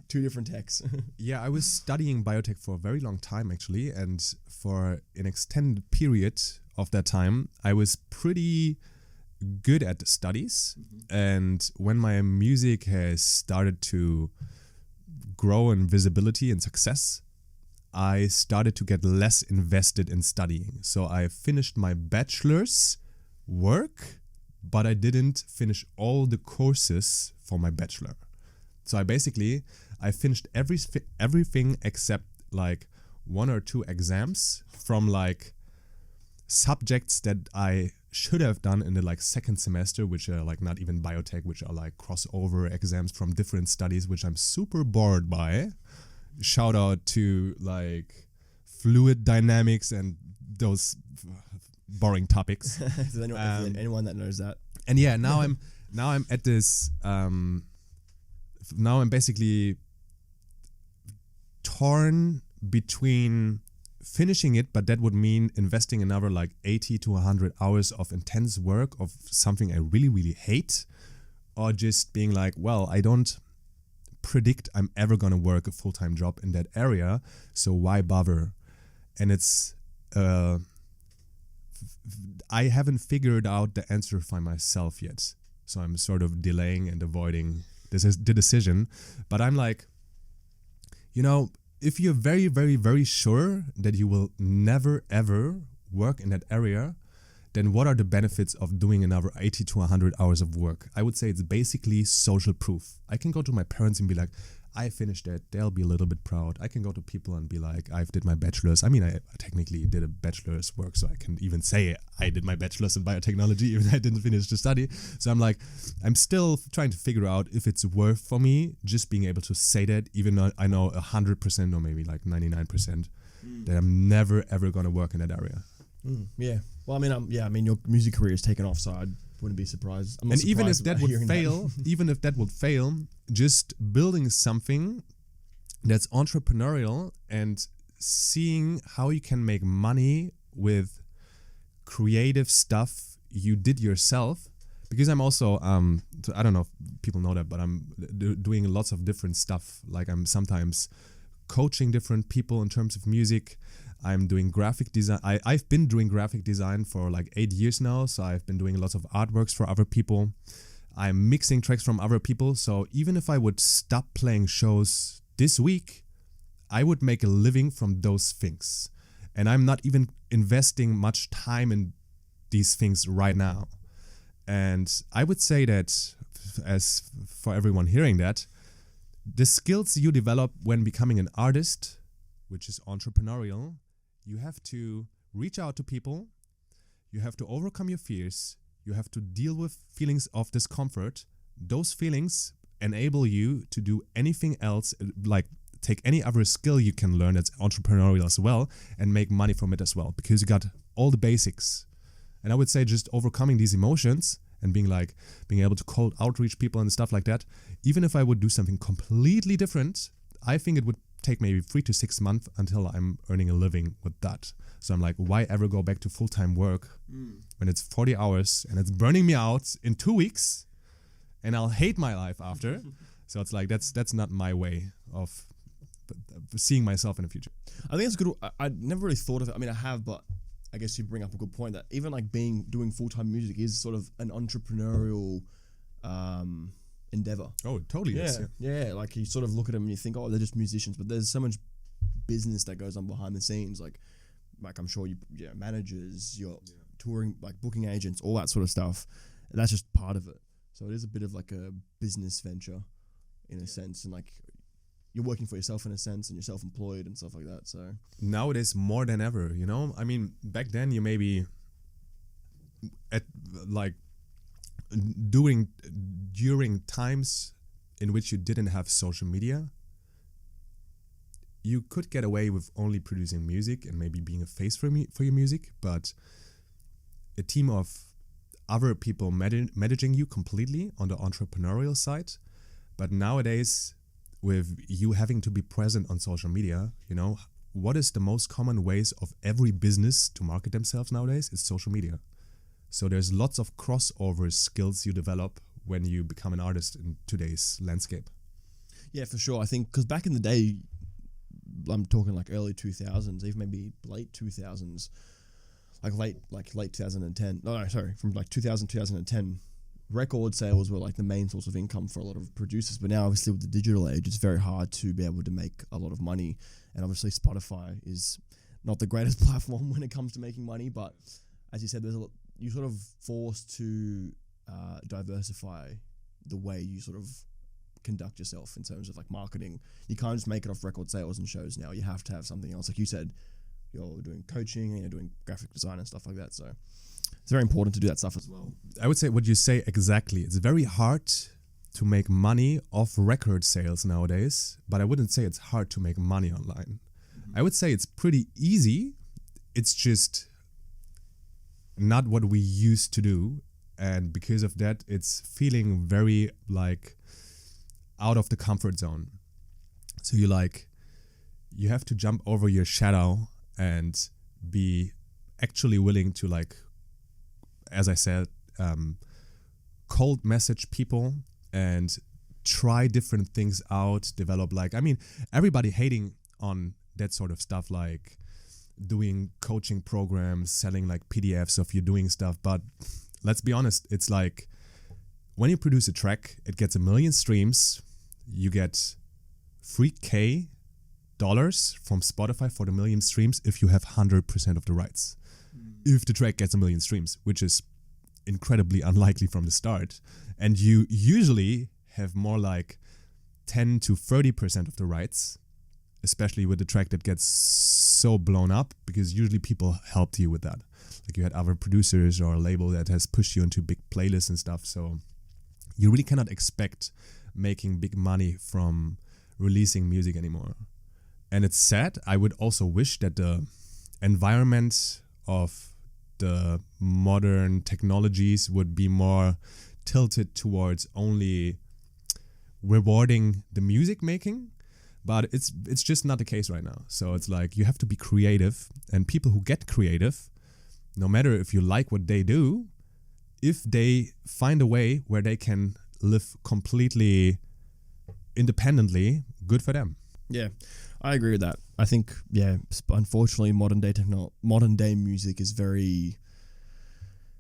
two different techs. Yeah, I was studying biotech for a very long time, actually, and for an extended period of that time, I was pretty good at the studies. And when my music has started to grow in visibility and success, I started to get less invested in studying. So I finished my bachelor's work, but I didn't finish all the courses for my bachelor. So I finished everything except like 1 or 2 exams from like subjects that I should have done in the like second semester, which are like not even biotech, which are like crossover exams from different studies, which I'm super bored by. Shout out to like fluid dynamics and those boring topics. Does anyone that knows that? And yeah, now I'm at this. Now I'm basically torn between finishing it, but that would mean investing another like 80 to 100 hours of intense work of something I really, really hate, or just being like, well, I don't predict I'm ever going to work a full-time job in that area, so why bother? And it's I haven't figured out the answer for myself yet, so I'm sort of delaying and avoiding the decision. But I'm like, if you're very, very, very sure that you will never ever work in that area, then what are the benefits of doing another 80 to 100 hours of work? I would say it's basically social proof. I can go to my parents and be like, I finished it. They'll be a little bit proud. I can go to people and be like, I did my bachelor's. I mean, I technically did a bachelor's work, so I can even say I did my bachelor's in biotechnology, even though I didn't finish the study. So I'm like, I'm still trying to figure out if it's worth for me just being able to say that, even though I know 100% or maybe like 99% that I'm never, ever going to work in that area. Yeah. Well, I mean, your music career has taken off, so I wouldn't be surprised. And even if that would fail, just building something that's entrepreneurial and seeing how you can make money with creative stuff you did yourself. Because I'm also, I don't know if people know that, but I'm doing lots of different stuff. Like I'm sometimes coaching different people in terms of music. I'm doing graphic design. I've been doing graphic design for like 8 years now, so I've been doing lots of artworks for other people. I'm mixing tracks from other people, so even if I would stop playing shows this week, I would make a living from those things. And I'm not even investing much time in these things right now. And I would say that, as for everyone hearing that, the skills you develop when becoming an artist, which is entrepreneurial, you have to reach out to people, you have to overcome your fears, you have to deal with feelings of discomfort. Those feelings enable you to do anything else, like take any other skill you can learn that's entrepreneurial as well, and make money from it as well, because you got all the basics. And I would say just overcoming these emotions and being able to cold outreach people and stuff like that, even if I would do something completely different, I think it would take maybe 3 to 6 months until I'm earning a living with that. So I'm like, why ever go back to full-time work when it's 40 hours and it's burning me out in 2 weeks and I'll hate my life after. So it's like, that's not my way of seeing myself in the future. I think it's good. I never really thought of it. I mean, I have, but I guess you bring up a good point that even like doing full-time music is sort of an entrepreneurial endeavor. Oh, it totally is. Yeah, like you sort of look at them and you think, oh, they're just musicians, but there's so much business that goes on behind the scenes. Like I'm sure managers, your touring, like booking agents, all that sort of stuff. And that's just part of it. So it is a bit of like a business venture in a sense, and like you're working for yourself in a sense, and you're self-employed and stuff like that. So nowadays more than ever, you know, I mean, back then you maybe at like during times in which you didn't have social media, you could get away with only producing music and maybe being a face for your music, but a team of other people managing you completely on the entrepreneurial side. But nowadays, with you having to be present on social media, you know, what is the most common ways of every business to market themselves nowadays? It's social media. So there's lots of crossover skills you develop when you become an artist in today's landscape. yeah, for sure. I think because back in the day, I'm talking like early 2000s, even maybe late 2000s, late 2010. No, sorry, from like 2010, record sales were like the main source of income for a lot of producers. But now, obviously, with the digital age, it's very hard to be able to make a lot of money. And obviously, Spotify is not the greatest platform when it comes to making money. But as you said, you're sort of forced to diversify the way you sort of conduct yourself in terms of like marketing. You can't just make it off record sales and shows now. You have to have something else. Like you said, you're doing coaching and you're doing graphic design and stuff like that. So it's very important to do that stuff as well. I would say what you say exactly. It's very hard to make money off record sales nowadays, but I wouldn't say it's hard to make money online. I would say it's pretty easy. It's just not what we used to do. And because of that, it's feeling very like out of the comfort zone. So you have to jump over your shadow and be actually willing to, like, as I said, cold message people and try different things out, develop, like, I mean, everybody hating on that sort of stuff, like doing coaching programs, selling like PDFs of you doing stuff. But let's be honest, it's like when you produce a track, it gets 1 million streams, you get $3,000 from Spotify for the 1 million streams if you have 100% of the rights. If the track gets 1 million streams, which is incredibly unlikely from the start. And you usually have more like 10 to 30% of the rights, especially with the track that gets so blown up, because usually people helped you with that. Like you had other producers or a label that has pushed you into big playlists and stuff. So you really cannot expect making big money from releasing music anymore. And it's sad. I would also wish that the environment of the modern technologies would be more tilted towards only rewarding the music making, but it's just not the case right now. So it's like you have to be creative, and people who get creative, no matter if you like what they do, if they find a way where they can live completely independently, good for them. Yeah, I agree with that. I think, yeah, unfortunately, modern day music is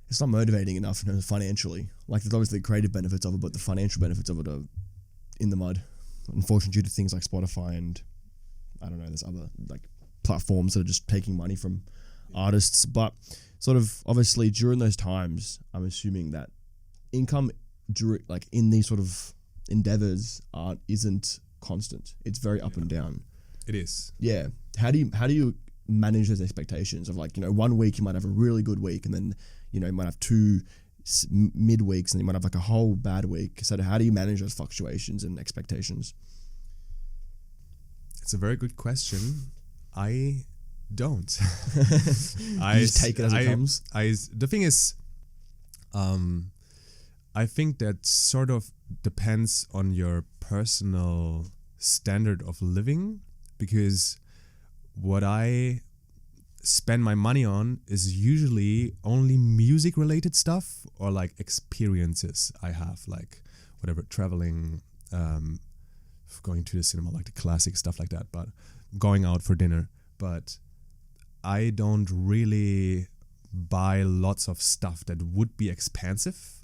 it's not motivating enough financially. Like, there's obviously the creative benefits of it, but the financial benefits of it are in the mud. Unfortunately, due to things like Spotify and, I don't know, there's other like platforms that are just taking money from artists. But sort of, obviously, during those times, I'm assuming that income like in these sort of endeavors isn't constant. It's very up and down. It is. Yeah. How do you manage those expectations of, like, you know, 1 week you might have a really good week, and then, you know, you might have 2 mid weeks, and you might have like a whole bad week. So how do you manage those fluctuations and expectations? It's a very good question. I don't. I just take it as it comes. The thing is, I think that sort of depends on your personal standard of living, because what I spend my money on is usually only music related stuff, or like experiences I have, like whatever, traveling, going to the cinema, like the classic stuff like that, but going out for dinner. But I don't really buy lots of stuff that would be expensive.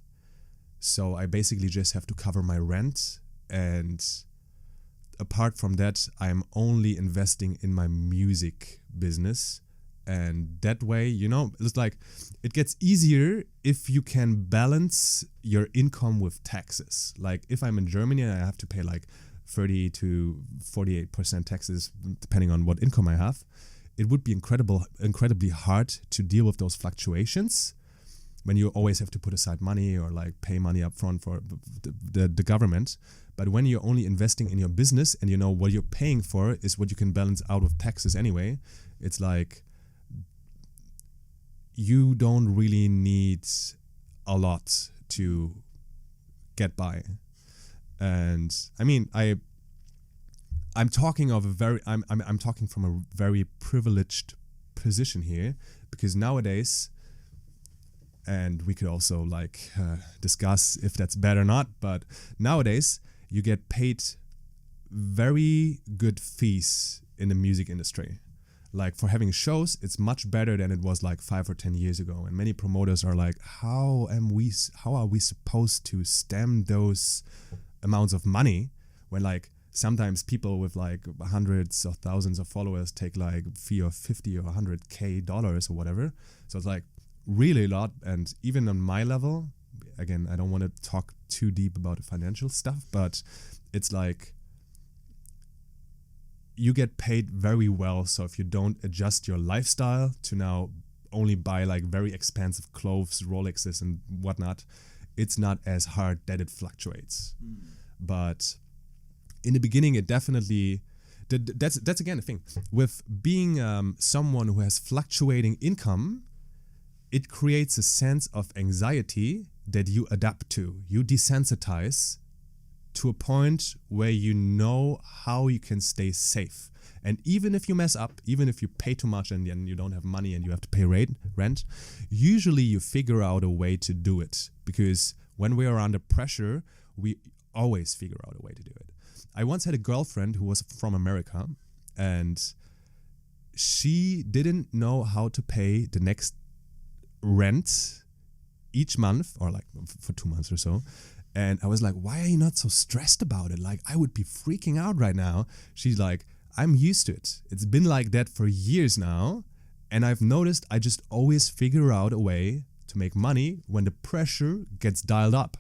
So I basically just have to cover my rent, and apart from that, I'm only investing in my music business, And that way, it's like it gets easier if you can balance your income with taxes. Like if I'm in Germany and I have to pay like 30 to 48% taxes depending on what income I have, it would be incredibly hard to deal with those fluctuations when you always have to put aside money or like pay money up front for the government. But when you're only investing in your business and what you're paying for is what you can balance out with taxes anyway, it's like you don't really need a lot to get by. And I mean, I'm talking from a very privileged position here, because nowadays, and we could also discuss if that's bad or not, but nowadays you get paid very good fees in the music industry. Like for having shows, it's much better than it was like 5 or 10 years ago. And many promoters are like, how are we supposed to stem those amounts of money when like sometimes people with like hundreds of thousands of followers take like fee of $50 or $100K or whatever. So it's like really a lot. And even on my level, again, I don't want to talk too deep about the financial stuff, but it's like you get paid very well. So if you don't adjust your lifestyle to now only buy like very expensive clothes, Rolexes and whatnot, it's not as hard that it fluctuates. But in the beginning, it definitely, that's again the thing. With being someone who has fluctuating income, it creates a sense of anxiety that you adapt to. You desensitize to a point where you know how you can stay safe. And even if you mess up, even if you pay too much and you don't have money and you have to pay rent, usually you figure out a way to do it. Because when we are under pressure, we always figure out a way to do it. I once had a girlfriend who was from America, and she didn't know how to pay the next rent each month, or like for 2 months or so. And I was like, why are you not so stressed about it? Like, I would be freaking out right now. She's like, I'm used to it. It's been like that for years now. And I've noticed I just always figure out a way to make money when the pressure gets dialed up.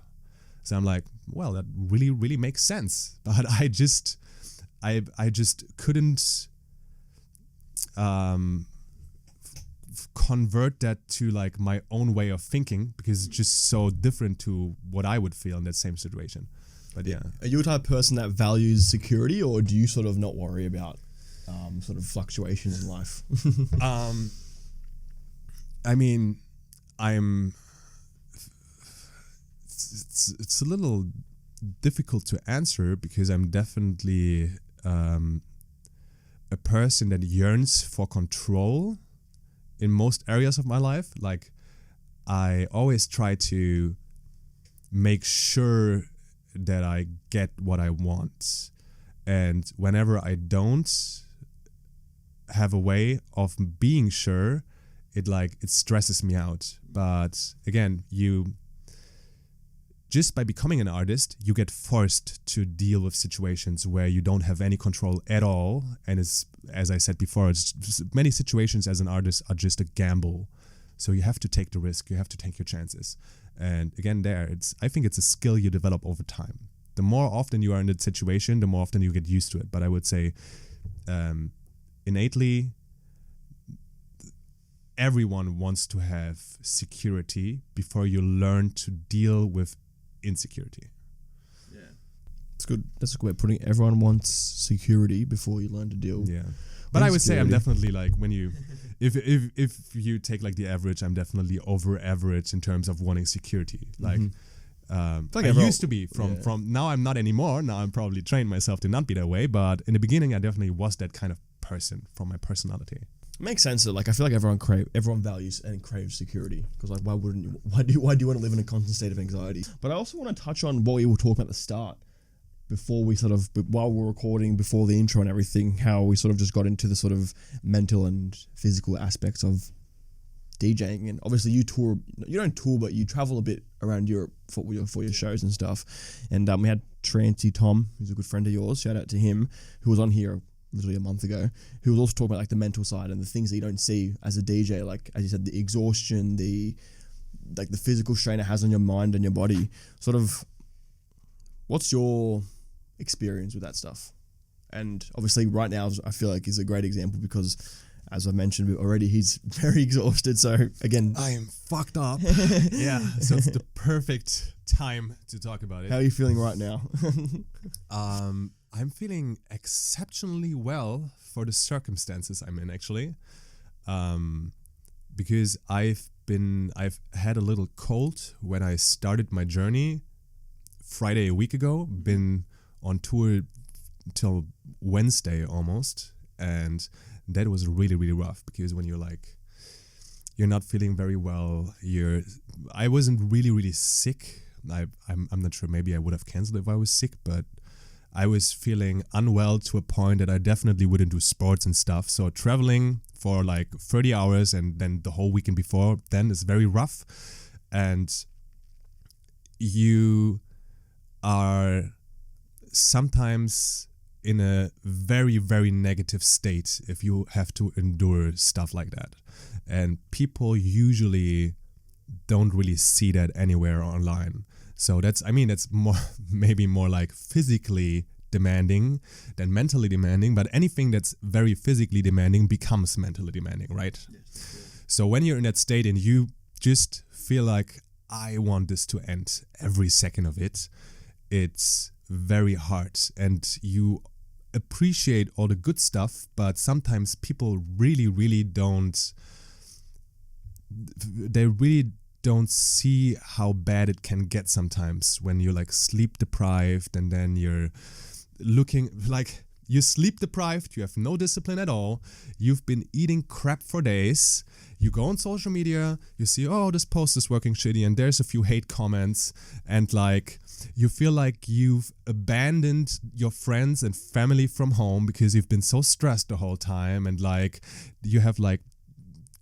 So I'm like, well, that really, really makes sense. But I just couldn't convert that to like my own way of thinking, because it's just so different to what I would feel in that same situation. But yeah. Are you a type of person that values security, or do you sort of not worry about sort of fluctuations in life? I mean, it's a little difficult to answer, because I'm definitely a person that yearns for control in most areas of my life. Like, I always try to make sure that I get what I want. And whenever I don't have a way of being sure, it stresses me out. But again, just by becoming an artist, you get forced to deal with situations where you don't have any control at all. And it's, as I said before, many situations as an artist are just a gamble. So you have to take the risk, you have to take your chances. And again, I think it's a skill you develop over time. The more often you are in that situation, the more often you get used to it. But I would say innately, everyone wants to have security before you learn to deal with insecurity. Yeah, it's good. That's a good way of putting it. Everyone wants security before you learn to deal. Yeah, but I would say I'm definitely like, when you, if you take like the average, I'm definitely over average in terms of wanting security. Like, I used to be from now. I'm not anymore. Now I'm probably trained myself to not be that way. But in the beginning, I definitely was that kind of person from my personality. Makes sense. Like, I feel like everyone values and craves security, because like, why wouldn't you? Why do you want to live in a constant state of anxiety? But I also want to touch on what we were talking about at the start, before we sort of, while we're recording, before the intro and everything, how we sort of just got into the sort of mental and physical aspects of DJing. And obviously you don't tour, but you travel a bit around Europe for your shows and stuff. And we had Trancy Tom, who's a good friend of yours, shout out to him, who was on here literally a month ago, who was also talking about like the mental side and the things that you don't see as a DJ, like as you said, the exhaustion, the physical strain it has on your mind and your body. Sort of, what's your experience with that stuff? And obviously right now I feel like is a great example because, as I mentioned already, he's very exhausted. So again, I am fucked up. Yeah, so it's the perfect time to talk about it. How are you feeling right now? I'm feeling exceptionally well for the circumstances I'm in, actually, because I've had a little cold when I started my journey Friday a week ago. Been on tour till Wednesday almost, and that was really, really rough because when you're not feeling very well, I wasn't really, really sick. I'm not sure, maybe I would have canceled if I was sick, but I was feeling unwell to a point that I definitely wouldn't do sports and stuff. So traveling for like 30 hours and then the whole weekend before then is very rough. And you are sometimes in a very, very negative state if you have to endure stuff like that. And people usually don't really see that anywhere online. So that's maybe more like physically demanding than mentally demanding, but anything that's very physically demanding becomes mentally demanding, right? Yes. So when you're in that state and you just feel like, I want this to end every second of it, it's very hard, and you appreciate all the good stuff, but sometimes people really, really don't see how bad it can get sometimes when you're like sleep deprived, and then you're looking like you're sleep deprived, you have no discipline at all, you've been eating crap for days, you go on social media, you see, oh, this post is working shitty, and there's a few hate comments, and like you feel like you've abandoned your friends and family from home because you've been so stressed the whole time, and like you have like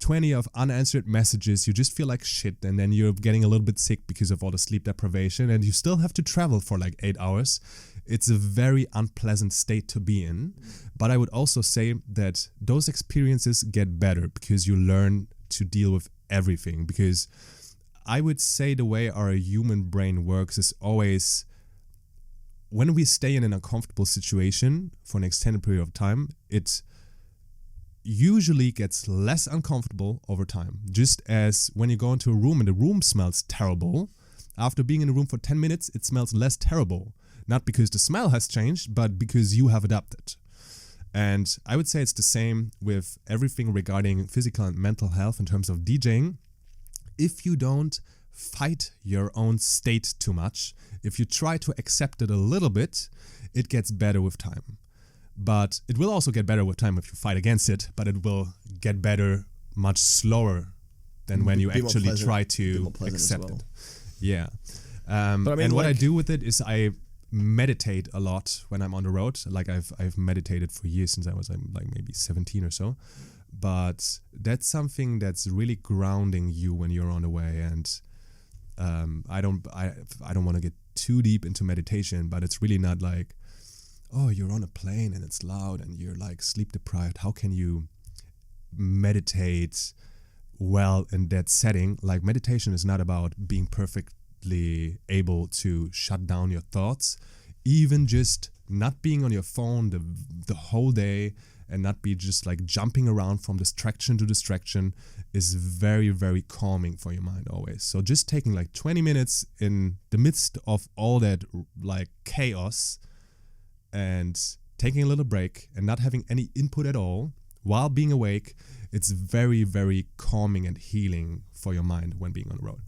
20 of unanswered messages, you just feel like shit, and then you're getting a little bit sick because of all the sleep deprivation, and you still have to travel for like 8 hours. It's a very unpleasant state to be in. But I would also say that those experiences get better because you learn to deal with everything. Because I would say the way our human brain works is always, when we stay in an uncomfortable situation for an extended period of time, it usually gets less uncomfortable over time. Just as when you go into a room and the room smells terrible, after being in a room for 10 minutes, it smells less terrible. Not because the smell has changed, but because you have adapted. And I would say it's the same with everything regarding physical and mental health in terms of DJing. If you don't fight your own state too much, if you try to accept it a little bit, it gets better with time. But it will also get better with time if you fight against it, but it will get better much slower than when you actually try to accept it. Yeah. But I mean, and what I do with it is I meditate a lot when I'm on the road. Like I've meditated for years since I was like maybe 17 or so. But that's something that's really grounding you when you're on the way. And I don't want to get too deep into meditation, but it's really not like, oh, you're on a plane and it's loud and you're like sleep deprived. How can you meditate well in that setting? Like meditation is not about being perfectly able to shut down your thoughts. Even just not being on your phone the whole day and not be just like jumping around from distraction to distraction is very, very calming for your mind always. So just taking like 20 minutes in the midst of all that like chaos and taking a little break and not having any input at all while being awake, it's very, very calming and healing for your mind when being on the road.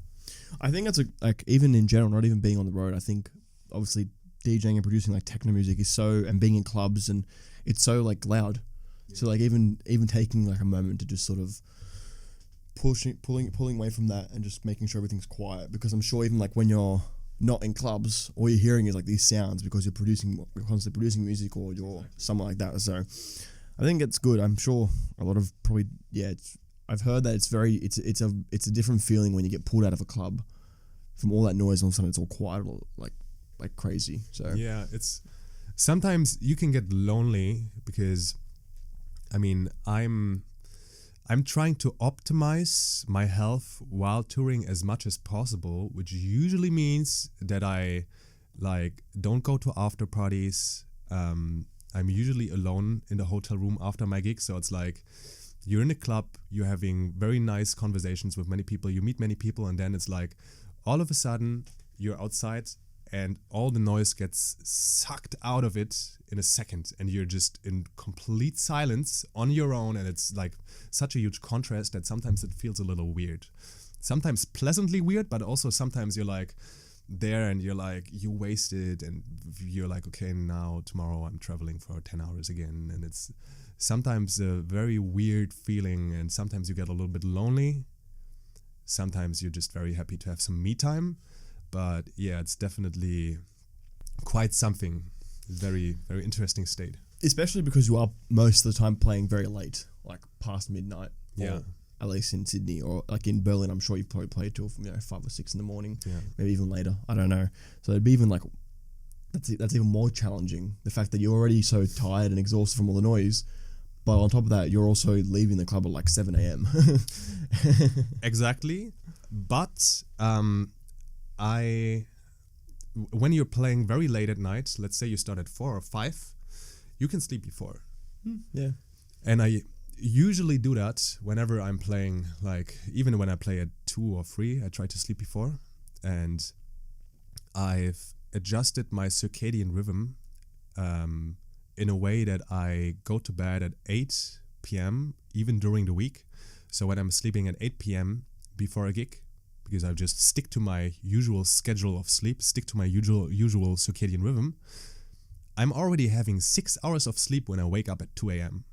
I think that's like even in general, not even being on the road, I think obviously DJing and producing like techno music is so, and being in clubs, and it's so like loud. Yeah. So like even taking like a moment to just sort of pulling away from that and just making sure everything's quiet, because I'm sure even like when you're not in clubs, all you're hearing is like these sounds because you're constantly producing music or you're something like that. So I think it's good. I'm sure a lot of probably, I've heard that it's a different feeling when you get pulled out of a club from all that noise, and all of a sudden it's all quiet, like crazy. So yeah, it's sometimes you can get lonely because I mean, I'm trying to optimize my health while touring as much as possible, which usually means that I like don't go to after parties. I'm usually alone in the hotel room after my gig, so it's like you're in a club, you're having very nice conversations with many people, you meet many people, and then it's like all of a sudden you're outside and all the noise gets sucked out of it in a second, and you're just in complete silence on your own, and it's like such a huge contrast that sometimes it feels a little weird. Sometimes pleasantly weird, but also sometimes you're like there and you're like, you wasted, and you're like, okay, now tomorrow I'm traveling for 10 hours again, and it's sometimes a very weird feeling, and sometimes you get a little bit lonely. Sometimes you're just very happy to have some me time. But yeah, it's definitely quite something. Very, very interesting state. Especially because you are most of the time playing very late, like past midnight. Yeah. Or at least in Sydney, or like in Berlin, I'm sure you've probably played till 5 or 6 in the morning. Yeah. Maybe even later. I don't know. So it'd be even like that's even more challenging. The fact that you're already so tired and exhausted from all the noise, but on top of that, you're also leaving the club at like 7 a.m. Exactly. But when you're playing very late at night, let's say you start at 4 or 5, you can sleep before. Yeah. And I usually do that whenever I'm playing, like even when I play at 2 or 3, I try to sleep before. And I've adjusted my circadian rhythm in a way that I go to bed at 8 p.m. even during the week. So when I'm sleeping at 8 p.m. before a gig, because I just stick to my usual schedule of sleep, stick to my usual circadian rhythm, I'm already having 6 hours of sleep when I wake up at 2 a.m.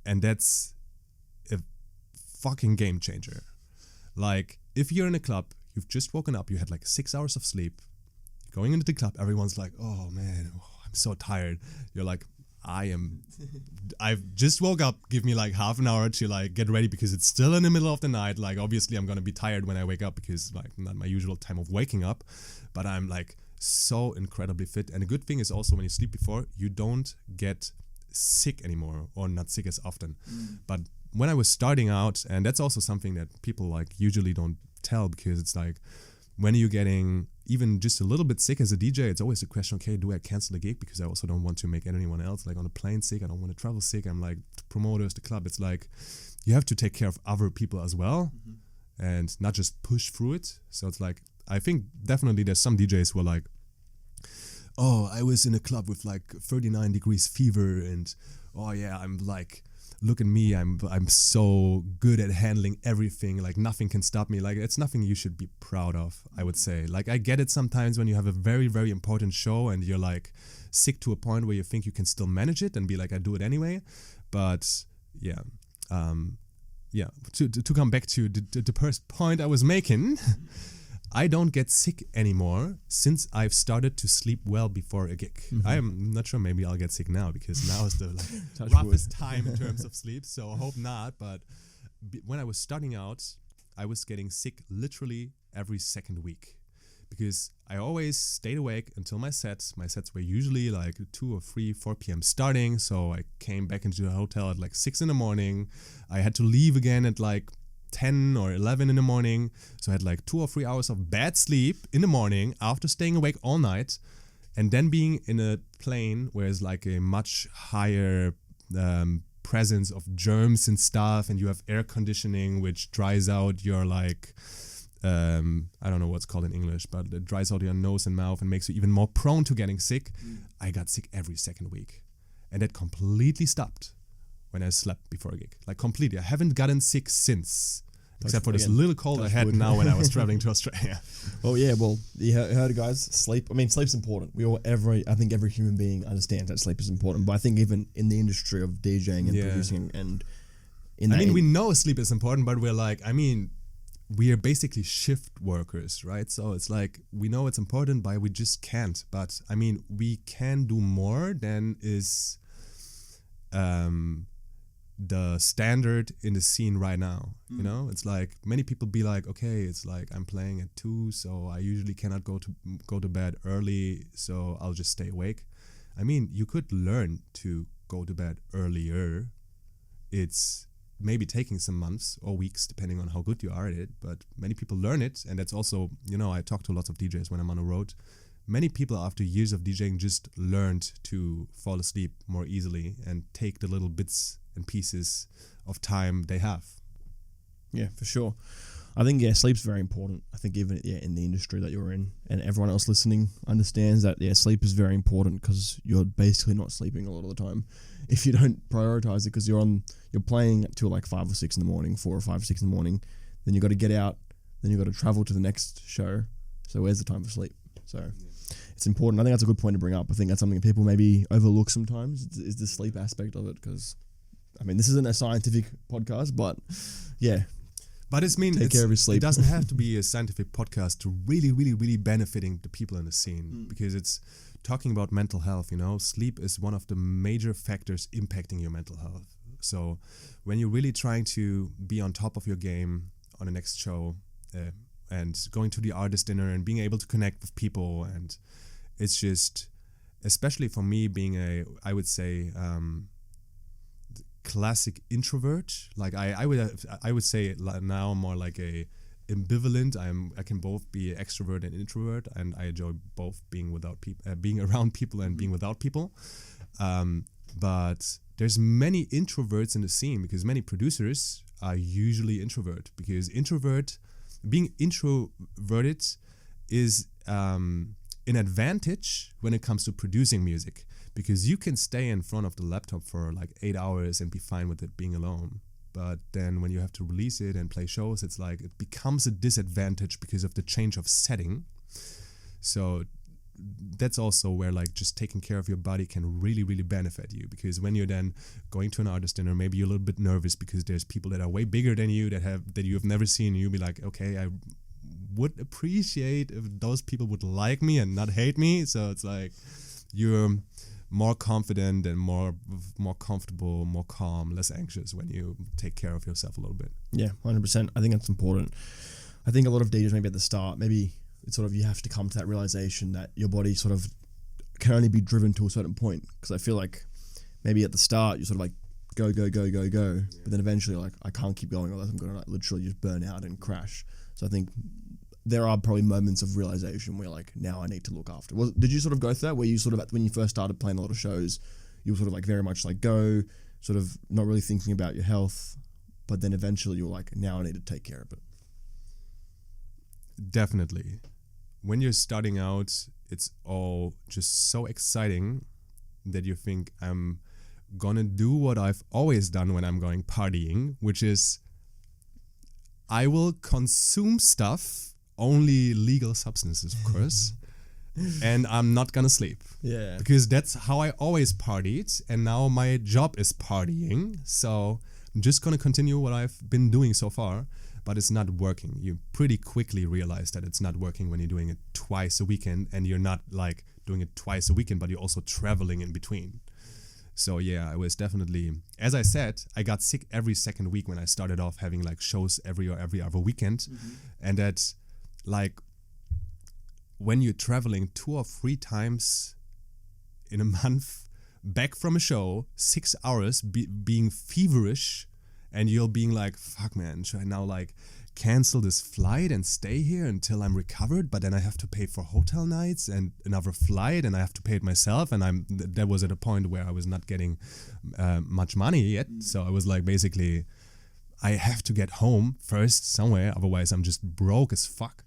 And that's a fucking game changer. Like, if you're in a club, you've just woken up, you had like 6 hours of sleep, going into the club, everyone's like, oh man, I'm so tired. You're like, I've just woke up, give me like half an hour to like get ready, because it's still in the middle of the night. Like, obviously I'm gonna be tired when I wake up, because like not my usual time of waking up, but I'm like so incredibly fit. And the good thing is also, when you sleep before, you don't get sick anymore, or not sick as often. But when I was starting out, and that's also something that people like usually don't tell, because it's like, when are you getting even just a little bit sick as a DJ, it's always a question, okay, do I cancel the gig? Because I also don't want to make anyone else like on a plane sick. I don't want to travel sick. I'm like, the promoters, the club, it's like, you have to take care of other people as well, and not just push through it. So it's like, I think definitely there's some DJs who are like, oh, I was in a club with like 39 degrees fever, and oh yeah, I'm like, look at me, I'm so good at handling everything, like nothing can stop me. Like, it's nothing you should be proud of, I would say. Like, I get it sometimes when you have a very, very important show and you're like sick to a point where you think you can still manage it and be like, I do it anyway. But yeah, to come back to the first point I was making, I don't get sick anymore since I've started to sleep well before a gig. I'm not sure, maybe I'll get sick now, because now is the like roughest time in terms of sleep, so I hope not. But when I was starting out, I was getting sick literally every second week, because I always stayed awake until my sets. My sets were usually like 2 or 3, 4 p.m. starting, so I came back into the hotel at like 6 in the morning. I had to leave again at like 10 or 11 in the morning, so I had like 2 or 3 hours of bad sleep in the morning after staying awake all night, and then being in a plane where it's like a much higher presence of germs and stuff, and you have air conditioning which dries out your like I don't know what's called in English, but it dries out your nose and mouth and makes you even more prone to getting sick. I got sick every second week, and that completely stopped when I slept before a gig. Like, completely. I haven't gotten sick since, except for this little cold I had now when I was traveling to Australia. Well, yeah, you heard it, guys. Sleep. I mean, sleep's important. I think every human being understands that sleep is important. But I think even in the industry of DJing and producing, and we know sleep is important, but we're like, we are basically shift workers, right? So it's like, we know it's important, but we just can't. But we can do more than is the standard in the scene right now. You know, it's like many people be like, okay, it's like I'm playing at 2, so I usually cannot go to bed early, so I'll just stay awake. I mean, you could learn to go to bed earlier. It's maybe taking some months or weeks, depending on how good you are at it, but many people learn it. And that's also, I talk to lots of DJs when I'm on the road. Many people after years of DJing just learned to fall asleep more easily and take the little bits and pieces of time they have. Yeah, for sure. I think, sleep's very important. I think even in the industry that you're in, and everyone else listening understands that, sleep is very important, because you're basically not sleeping a lot of the time if you don't prioritize it, because you're playing till like 5 or 6 in the morning, 4 or 5 or 6 in the morning. Then you got to get out. Then you got to travel to the next show. So where's the time for sleep? So it's important. I think that's a good point to bring up. I think that's something people maybe overlook sometimes, is the sleep aspect of it, because, this isn't a scientific podcast, but yeah. But take care of your sleep. It doesn't have to be a scientific podcast to really, really, really benefiting the people in the scene, because it's talking about mental health. Sleep is one of the major factors impacting your mental health. So when you're really trying to be on top of your game on the next show, and going to the artist dinner and being able to connect with people, and it's just, especially for me being I would say, classic introvert. Like I would say now more like a ambivalent. I can both be extrovert and introvert, and I enjoy both being around people and being without people. But there's many introverts in the scene, because many producers are usually introvert, because being introverted is an advantage when it comes to producing music, because you can stay in front of the laptop for like 8 hours and be fine with it being alone. But then when you have to release it and play shows, it's like it becomes a disadvantage because of the change of setting. So that's also where like just taking care of your body can really, really benefit you, because when you're then going to an artist dinner, maybe you're a little bit nervous because there's people that are way bigger than you that you have never seen, and you'll be like, okay, I would appreciate if those people would like me and not hate me. So it's like you're more confident and more comfortable, more calm, less anxious when you take care of yourself a little bit. Yeah, 100%. I think that's important. I think a lot of DJs maybe at the start, maybe it's sort of, you have to come to that realization that your body sort of can only be driven to a certain point. Because I feel like maybe at the start you sort of like go, but then eventually like I can't keep going, or I'm going to like literally just burn out and crash. So I think there are probably moments of realization where like, now I need to look after. Well, did you sort of go through that, where you sort of, when you first started playing a lot of shows, you were sort of like very much like go, sort of not really thinking about your health, but then eventually you were like, now I need to take care of it? Definitely. When you're starting out, it's all just so exciting that you think, I'm gonna do what I've always done when I'm going partying, which is I will consume stuff, only legal substances, of course, and I'm not gonna sleep. Yeah. Because that's how I always partied, and now my job is partying, so I'm just gonna continue what I've been doing so far, but it's not working. You pretty quickly realize that it's not working when you're doing it twice a weekend, and you're not like doing it twice a weekend, but you're also traveling in between. So yeah, I was definitely, as I said, I got sick every second week when I started off having like shows every other weekend. And that, like, when you're traveling 2 or 3 times in a month back from a show, 6 hours being feverish, and you're being like, fuck man, should I now like cancel this flight and stay here until I'm recovered? But then I have to pay for hotel nights and another flight, and I have to pay it myself. And that was at a point where I was not getting much money yet. So I was like, basically, I have to get home first somewhere, otherwise I'm just broke as fuck.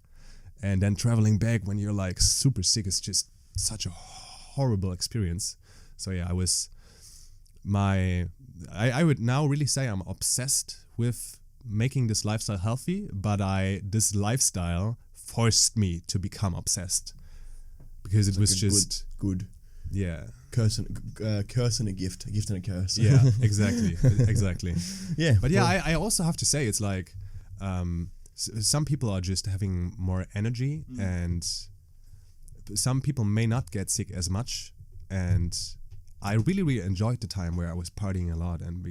And then traveling back when you're like super sick is just such a horrible experience. So yeah, I would now really say I'm obsessed with making this lifestyle healthy, but this lifestyle forced me to become obsessed, because it was just good. Yeah. Curse and a gift and a curse. Yeah, exactly. Yeah. But yeah, I also have to say, it's like, some people are just having more energy, and some people may not get sick as much. And I really, really enjoyed the time where I was partying a lot and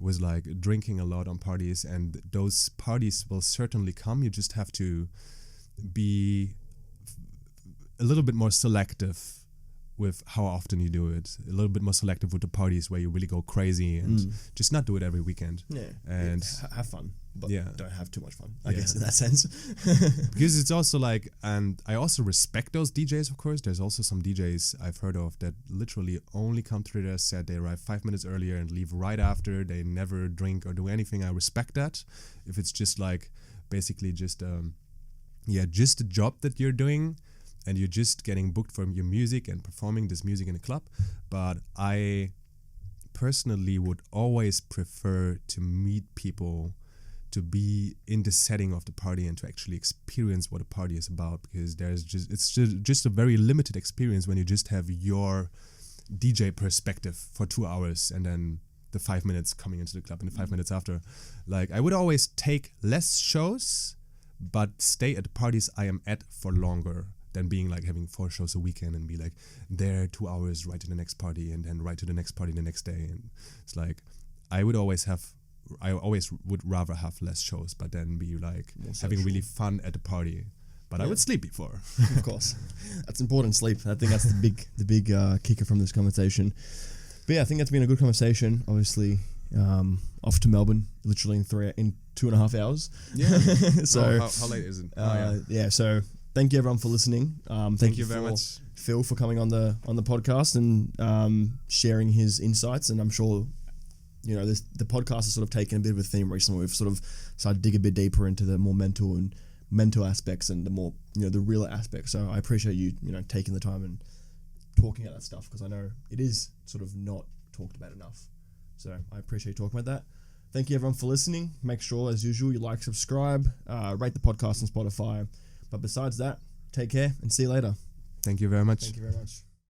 was drinking a lot on parties, and those parties will certainly come. You just have to be a little bit more selective with how often you do it. A little bit more selective with the parties where you really go crazy and just not do it every weekend. Yeah, and have fun, but don't have too much fun, I guess, in that sense. Because it's also like, and I also respect those DJs, of course. There's also some DJs I've heard of that literally only come to their set, they arrive 5 minutes earlier and leave right after. They never drink or do anything. I respect that. If it's just like basically just just a job that you're doing, and you're just getting booked for your music and performing this music in a club. But I personally would always prefer to meet people, to be in the setting of the party and to actually experience what a party is about, because it's just a very limited experience when you just have your DJ perspective for 2 hours and then the 5 minutes coming into the club and the 5 minutes after. Like, I would always take less shows but stay at the parties I am at for longer than being like having 4 shows a weekend and be like there 2 hours right to the next party and then right to the next party the next day. And it's like I always would rather have less shows but then be like having really fun at the party. But I would sleep before. Of course. That's important, sleep. I think that's the big kicker from this conversation. But yeah, I think that's been a good conversation. Obviously, off to Melbourne, literally in 2.5 hours. Yeah. So how late is it? So thank you everyone for listening. Thank you very much, Phil, for coming on the podcast and sharing his insights. And I'm sure the podcast has sort of taken a bit of a theme recently. We've sort of started to dig a bit deeper into the more mental aspects and the more the real aspects. So I appreciate you taking the time and talking about that stuff, because I know it is sort of not talked about enough. So I appreciate you talking about that. Thank you everyone for listening. Make sure, as usual, you like, subscribe, rate the podcast on Spotify. But besides that, take care and see you later. Thank you very much. Thank you very much.